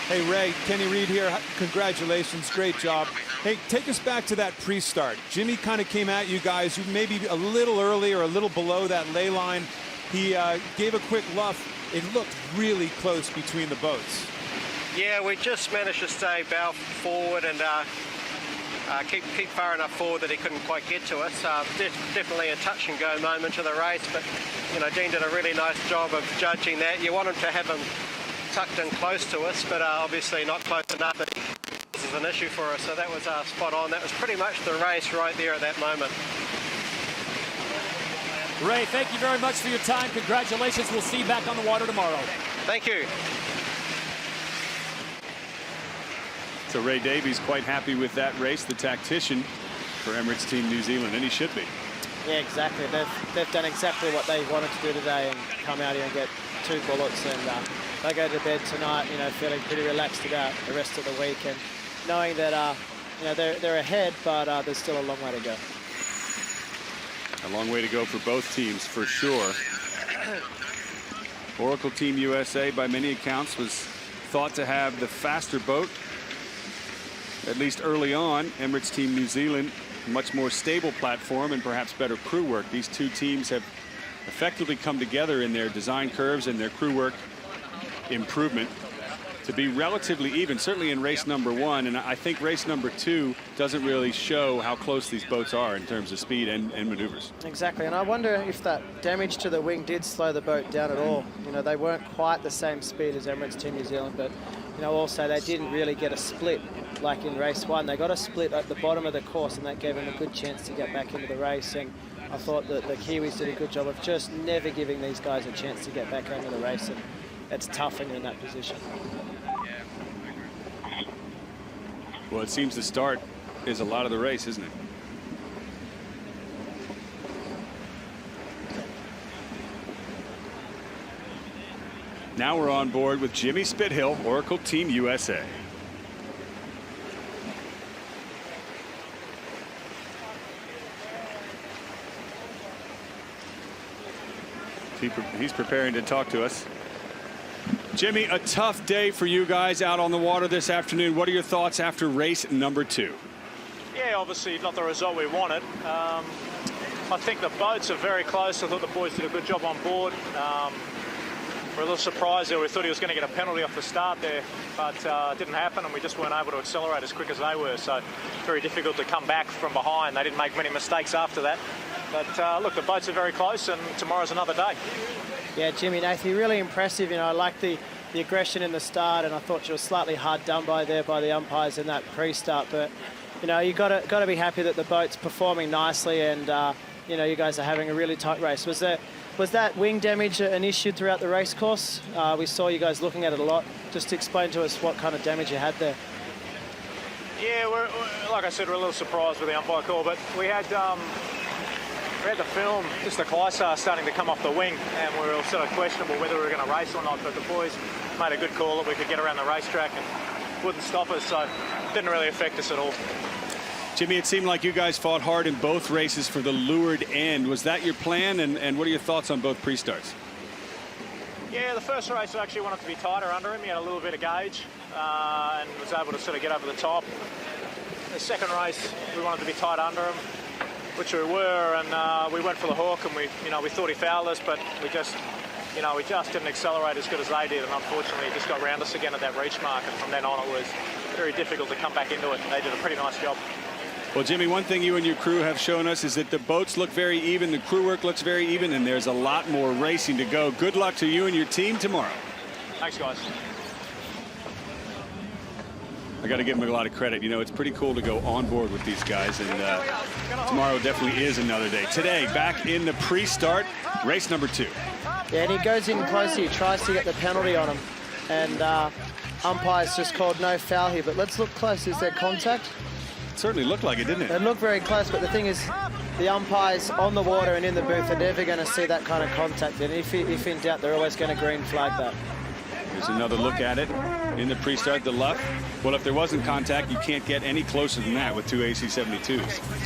Hey, Ray, Kenny Reed here. Congratulations. Great job. Hey, take us back to that pre-start. Jimmy kind of came at you guys. You maybe a little early or a little below that ley line. He gave a quick luff. It looked really close between the boats. Yeah, we just managed to stay bow forward and keep far enough forward that he couldn't quite get to us. Definitely a touch and go moment of the race, but you know, Dean did a really nice job of judging that. You wanted to have him tucked in close to us, but obviously not close enough. This is an issue for us, so that was spot on. That was pretty much the race right there at that moment. Ray, thank you very much for your time. Congratulations. We'll see you back on the water tomorrow. Thank you. So Ray Davies quite happy with that race, the tactician for Emirates Team New Zealand, and he should be. Yeah, exactly. They've done exactly what they wanted to do today and come out here and get 2 bullets, and they go to bed tonight, you know, feeling pretty relaxed about the rest of the week and knowing that, you know, they're ahead, but there's still a long way to go. A long way to go for both teams, for sure. Oracle Team USA, by many accounts, was thought to have the faster boat, at least early on. Emirates Team New Zealand, much more stable platform and perhaps better crew work. These two teams have effectively come together in their design curves and their crew work improvement to be relatively even, certainly in race number 1. And I think race number 2 doesn't really show how close these boats are in terms of speed and maneuvers. Exactly, and I wonder if that damage to the wing did slow the boat down at all. You know, they weren't quite the same speed as Emirates Team New Zealand, but, you know, also they didn't really get a split like in race 1. They got a split at the bottom of the course, and that gave them a good chance to get back into the race. And I thought that the Kiwis did a good job of just never giving these guys a chance to get back into the race, and it's tough when you're in that position. Well, it seems the start is a lot of the race, isn't it? Now we're on board with Jimmy Spithill, Oracle Team USA. He's preparing to talk to us. Jimmy, a tough day for you guys out on the water this afternoon. What are your thoughts after race number 2? Yeah, obviously not the result we wanted. I think the boats are very close. I thought the boys did a good job on board. We're a little surprised there. We thought he was going to get a penalty off the start there, but it didn't happen, and we just weren't able to accelerate as quick as they were. So very difficult to come back from behind. They didn't make many mistakes after that. But look, the boats are very close, and tomorrow's another day. Yeah, Jimmy, Nathan, really impressive. You know, I like the aggression in the start, and I thought you were slightly hard done by there by the umpires in that pre-start. But you know, you got to be happy that the boat's performing nicely, and you know, you guys are having a really tight race. Was that wing damage an issue throughout the race course? We saw you guys looking at it a lot. Just explain to us what kind of damage you had there. Yeah, like I said, we're a little surprised with the umpire call, but we had the film, just the Clysar starting to come off the wing, and we were sort of questionable whether we were going to race or not, but the boys made a good call that we could get around the racetrack and wouldn't stop us, so it didn't really affect us at all. Jimmy, it seemed like you guys fought hard in both races for the leeward end. Was that your plan, and what are your thoughts on both pre-starts? Yeah, the first race I actually wanted to be tighter under him. He had a little bit of gauge and was able to sort of get over the top. The second race, we wanted to be tight under him, which we were, and we went for the hook, and we thought he fouled us, but we just didn't accelerate as good as they did, and unfortunately he just got round us again at that reach mark, and from then on it was very difficult to come back into it. They did a pretty nice job. Well, Jimmy, one thing you and your crew have shown us is that the boats look very even, the crew work looks very even, and there's a lot more racing to go. Good luck to you and your team tomorrow. Thanks, guys. I got to give them a lot of credit. You know, it's pretty cool to go on board with these guys, and tomorrow definitely is another day. Today, back in the pre-start, race number 2. Yeah, and he goes in closely. He tries to get the penalty on him, and umpires just called no foul here. But let's look close. Is there contact? It certainly looked like it, didn't it? It looked very close, but the thing is, the umpires on the water and in the booth are never going to see that kind of contact. And if in doubt, they're always going to green flag that. Here's another look at it in the pre-start, the luck. Well, if there wasn't contact, you can't get any closer than that with two AC-72s.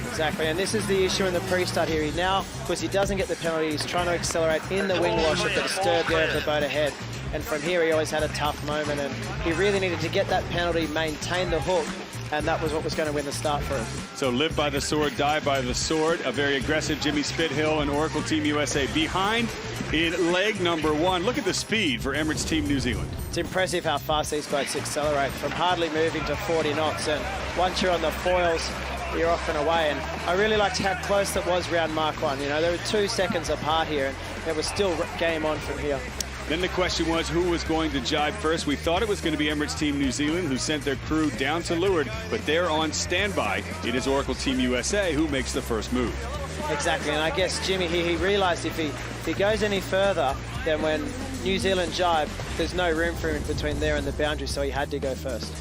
Exactly, and this is the issue in the pre-start here. He now, because he doesn't get the penalty, he's trying to accelerate in the wing wash at the disturbed area of the boat ahead. And from here, he always had a tough moment, and he really needed to get that penalty, maintain the hook, and that was what was going to win the start for him. So live by the sword, die by the sword. A very aggressive Jimmy Spithill and Oracle Team USA behind in leg number 1. Look at the speed for Emirates Team New Zealand. It's impressive how fast these boats accelerate from hardly moving to 40 knots. And once you're on the foils, you're off and away. And I really liked how close it was round Mark 1. You know, there were 2 seconds apart here, and it was still game on from here. Then the question was who was going to jibe first. We thought it was going to be Emirates Team New Zealand, who sent their crew down to leeward, but they're on standby. It is Oracle Team USA who makes the first move. Exactly, and I guess Jimmy, he realised if he goes any further, then when New Zealand jibe, there's no room for him between there and the boundary, so he had to go first.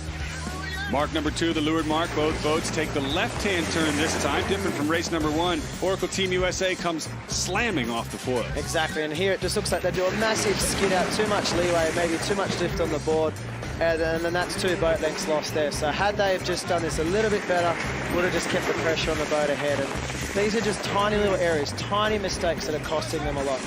Mark number 2, the leeward mark. Both boats take the left-hand turn this time, different from race number 1. Oracle Team USA comes slamming off the foil. Exactly, and here it just looks like they do a massive skid out, too much leeway, maybe too much lift on the board, and then that's 2 boat lengths lost there. So had they have just done this a little bit better, would have just kept the pressure on the boat ahead. And these are just tiny little areas, tiny mistakes that are costing them a lot.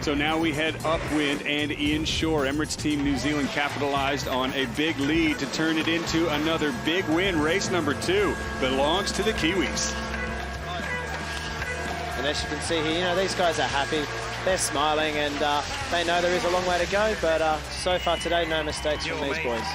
So now we head upwind and inshore. Emirates Team New Zealand capitalized on a big lead to turn it into another big win. Race number 2 belongs to the Kiwis. And as you can see here, you know, these guys are happy. They're smiling, and they know there is a long way to go, but so far today, no mistakes from these boys.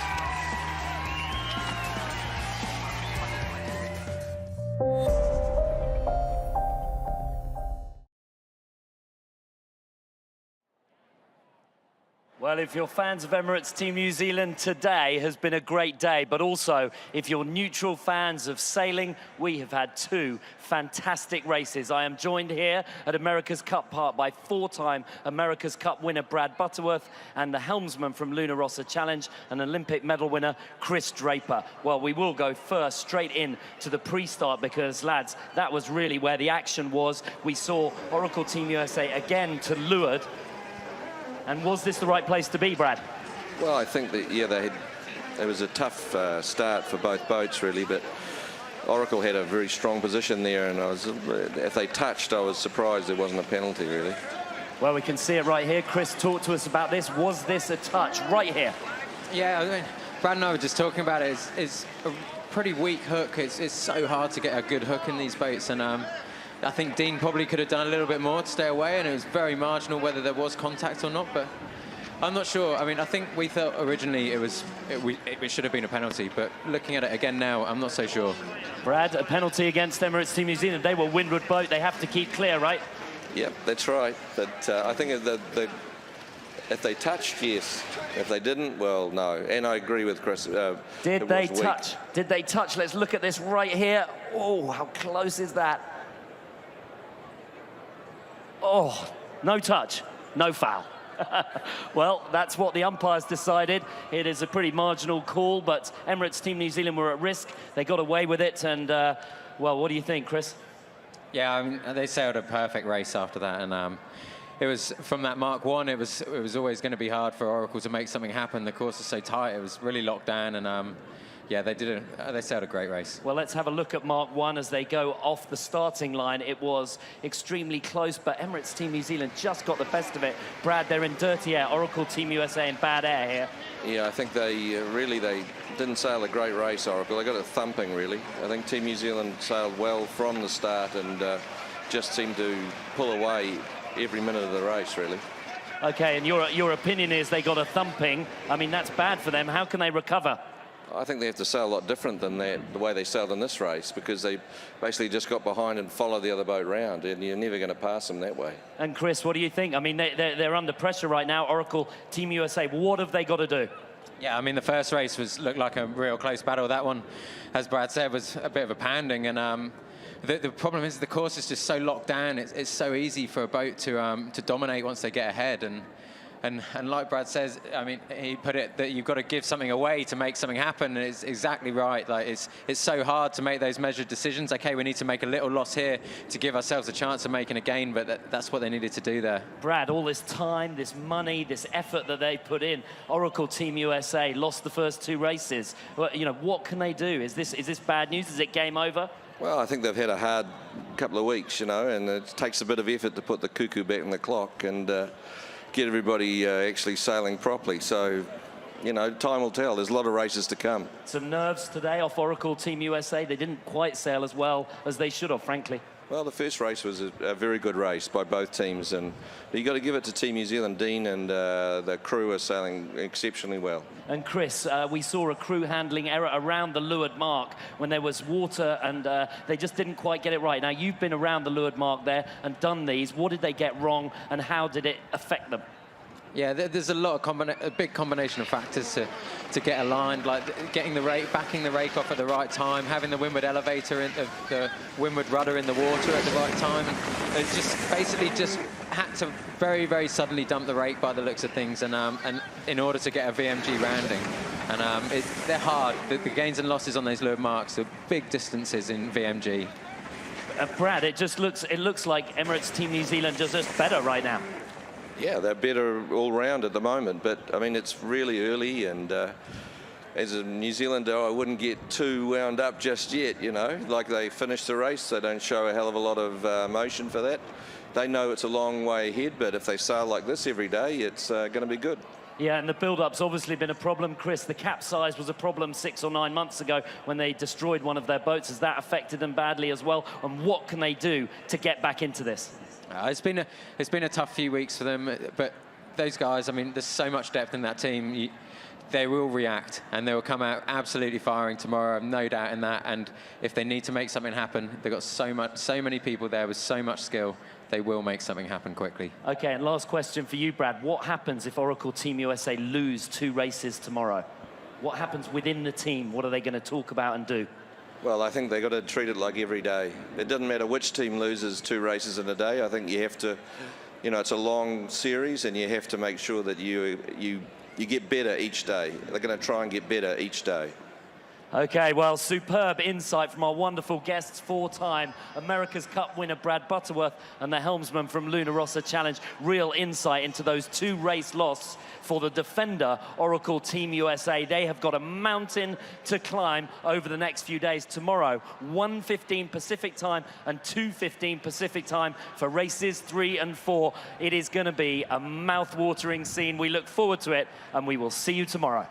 Well, if you're fans of Emirates Team New Zealand, today has been a great day. But also, if you're neutral fans of sailing, we have had 2 fantastic races. I am joined here at America's Cup Park by 4-time America's Cup winner Brad Butterworth and the helmsman from Luna Rossa Challenge, an Olympic medal winner, Chris Draper. Well, we will go first straight in to the pre-start because, lads, that was really where the action was. We saw Oracle Team USA again to leeward. And was this the right place to be, Brad? Well, I think that, yeah, it was a tough start for both boats, really, but Oracle had a very strong position there, and if they touched, I was surprised there wasn't a penalty, really. Well, we can see it right here. Chris, talk to us about this. Was this a touch right here? Yeah, I mean, Brad and I were just talking about it. It's a pretty weak hook. It's so hard to get a good hook in these boats, and I think Dean probably could have done a little bit more to stay away, and it was very marginal whether there was contact or not, but I'm not sure. I mean, I think we thought originally it should have been a penalty, but looking at it again now, I'm not so sure. Brad, a penalty against Emirates Team New Zealand. They were windward boat. They have to keep clear, right? Yep, that's right. But I think if they touched, yes. If they didn't, well, no. And I agree with Chris. Did they touch? Did they touch? Let's look at this right here. Oh, how close is that? Oh, no touch, no foul. Well, that's what the umpires decided. It is a pretty marginal call, but Emirates Team New Zealand were at risk. They got away with it, and, well, what do you think, Chris? Yeah, I mean, they sailed a perfect race after that, and it was from that Mark 1. It was always going to be hard for Oracle to make something happen. The course was so tight; it was really locked down, and yeah, they sailed a great race. Well, let's have a look at Mark 1 as they go off the starting line. It was extremely close, but Emirates Team New Zealand just got the best of it. Brad, they're in dirty air. Oracle Team USA in bad air here. Yeah, I think they didn't sail a great race, Oracle. They got it thumping, really. I think Team New Zealand sailed well from the start and just seemed to pull away every minute of the race, really. Okay, and your opinion is they got a thumping. I mean, that's bad for them. How can they recover? I think they have to sail a lot different than the way they sailed in this race, because they basically just got behind and followed the other boat round, and you're never going to pass them that way. And Chris, what do you think? I mean, they're under pressure right now. Oracle Team USA, what have they got to do? Yeah, I mean, the first race looked like a real close battle. That one, as Brad said, was a bit of a pounding, and the problem is the course is just so locked down. It's so easy for a boat to dominate once they get ahead, and like Brad says, I mean, he put it that you've got to give something away to make something happen, and it's exactly right. Like, it's so hard to make those measured decisions. Okay, we need to make a little loss here to give ourselves a chance of making a gain, but that's what they needed to do there. Brad, all this time, this money, this effort that they put in, Oracle Team USA lost the first 2 races. Well, you know, what can they do? Is this bad news? Is it game over? Well, I think they've had a hard couple of weeks, you know, and it takes a bit of effort to put the cuckoo back in the clock and get everybody actually sailing properly. So, you know, time will tell. There's a lot of races to come. Some nerves today off Oracle Team USA. They didn't quite sail as well as they should have, frankly. Well, the first race was a very good race by both teams, and you got to give it to Team New Zealand. Dean and the crew are sailing exceptionally well. And Chris, we saw a crew handling error around the leeward mark when there was water, and they just didn't quite get it right. Now, you've been around the leeward mark there and done these. What did they get wrong, and how did it affect them? Yeah, there's a big combination of factors to get aligned, like getting the rake, backing the rake off at the right time, having the windward elevator, the windward rudder in the water at the right time. And it just basically just had to very, very suddenly dump the rake by the looks of things, and in order to get a VMG rounding. And they're hard. The gains and losses on those leeward marks are big distances in VMG. Brad, it looks like Emirates Team New Zealand is just better right now. Yeah, they're better all round at the moment, but I mean, it's really early, and as a New Zealander, I wouldn't get too wound up just yet, you know. Like, they finished the race, they don't show a hell of a lot of emotion for that. They know it's a long way ahead, but if they sail like this every day, it's going to be good. Yeah, and the build-up's obviously been a problem, Chris. The capsize was a problem 6 or 9 months ago when they destroyed one of their boats. Has that affected them badly as well? And what can they do to get back into this? It's been a tough few weeks for them, but those guys, I mean, there's so much depth in that team. They will react, and they will come out absolutely firing tomorrow. I've no doubt in that. And if they need to make something happen, they've got so many people there with so much skill. They will make something happen quickly. Okay, and last question for you, Brad. What happens if Oracle Team USA lose 2 races tomorrow? What happens within the team? What are they going to talk about and do? Well, I think they've got to treat it like every day. It doesn't matter which team loses 2 races in a day. I think you have to, you know, it's a long series, and you have to make sure that you get better each day. They're going to try and get better each day. Okay, well, superb insight from our wonderful guests, 4-time America's Cup winner Brad Butterworth and the helmsman from Luna Rossa Challenge. Real insight into those 2 race losses for the defender, Oracle Team USA. They have got a mountain to climb over the next few days. Tomorrow, 1:15 Pacific time and 2:15 Pacific time for races 3 and 4. It is going to be a mouth-watering scene. We look forward to it, and we will see you tomorrow.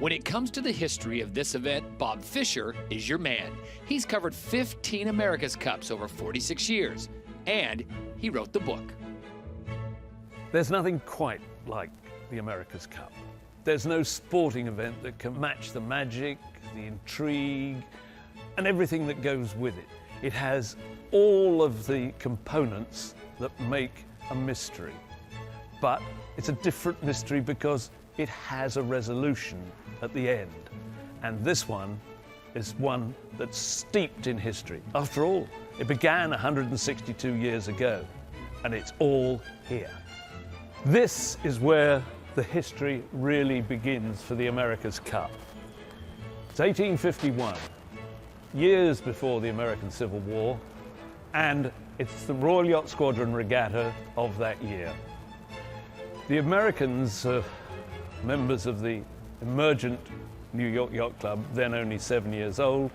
When it comes to the history of this event, Bob Fisher is your man. He's covered 15 America's Cups over 46 years, and he wrote the book. There's nothing quite like the America's Cup. There's no sporting event that can match the magic, the intrigue, and everything that goes with it. It has all of the components that make a mystery. But it's a different mystery because it has a resolution at the end. And this one is one that's steeped in history. After all, it began 162 years ago, and it's all here. This is where the history really begins for the America's Cup. It's 1851, years before the American Civil War, and it's the Royal Yacht Squadron regatta of that year. The Americans, members of the emergent New York Yacht Club, then only 7 years old,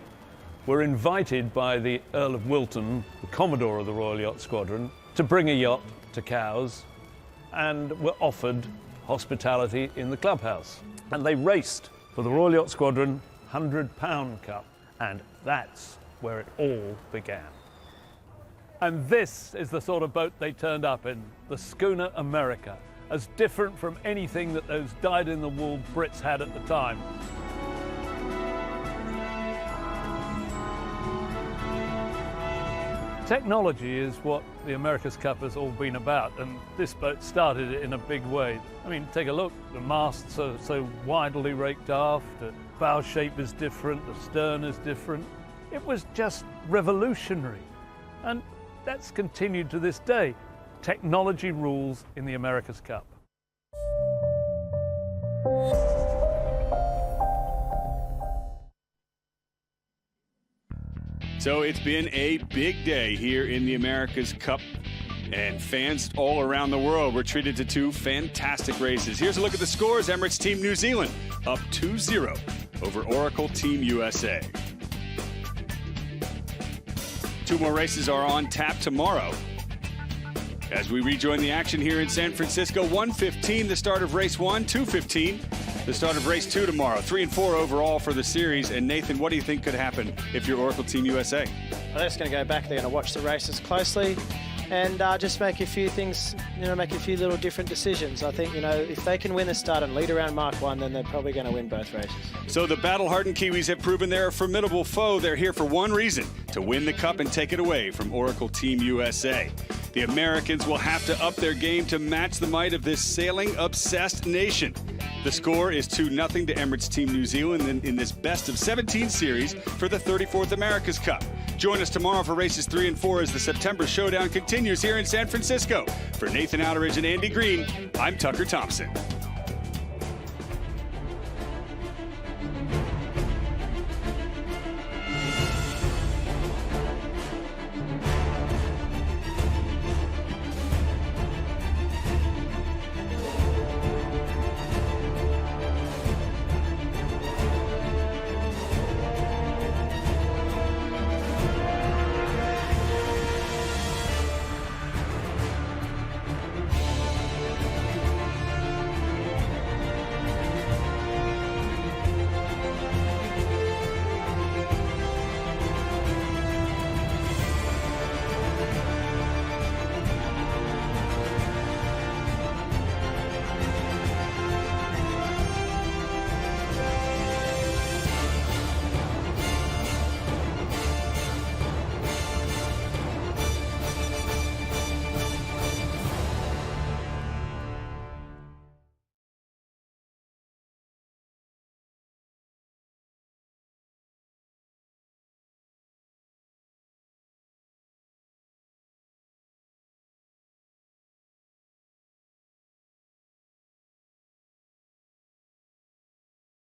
were invited by the Earl of Wilton, the Commodore of the Royal Yacht Squadron, to bring a yacht to Cowes, and were offered hospitality in the clubhouse. And they raced for the Royal Yacht Squadron £100 Cup, and that's where it all began. And this is the sort of boat they turned up in, the schooner America, as different from anything that those dyed-in-the-wool Brits had at the time. Technology is what the America's Cup has all been about, and this boat started it in a big way. I mean, take a look, the masts are so widely raked aft, the bow shape is different, the stern is different. It was just revolutionary, and that's continued to this day. Technology rules in the America's Cup. So it's been a big day here in the America's Cup, and fans all around the world were treated to two fantastic races. Here's a look at the scores. Emirates Team New Zealand up 2-0 over Oracle Team USA. Two more races are on tap tomorrow as we rejoin the action here in San Francisco. 1:15 the start of race 1, 2:15 the start of race 2 tomorrow. 3 and 4 overall for the series. And Nathan, what do you think could happen if you're Oracle Team USA? They're just going to go back. They're going to watch the races closely and just make a few things, make a few little different decisions. I think, if they can win the start and lead around Mark 1, then they're probably going to win both races. So the battle-hardened Kiwis have proven they're a formidable foe. They're here for one reason, to win the Cup and take it away from Oracle Team USA. The Americans will have to up their game to match the might of this sailing-obsessed nation. The score is 2-0 to Emirates Team New Zealand in this best-of-17 series for the 34th America's Cup. Join us tomorrow for races 3 and 4 as the September showdown continues here in San Francisco. For Nathan Outeridge and Andy Green, I'm Tucker Thompson.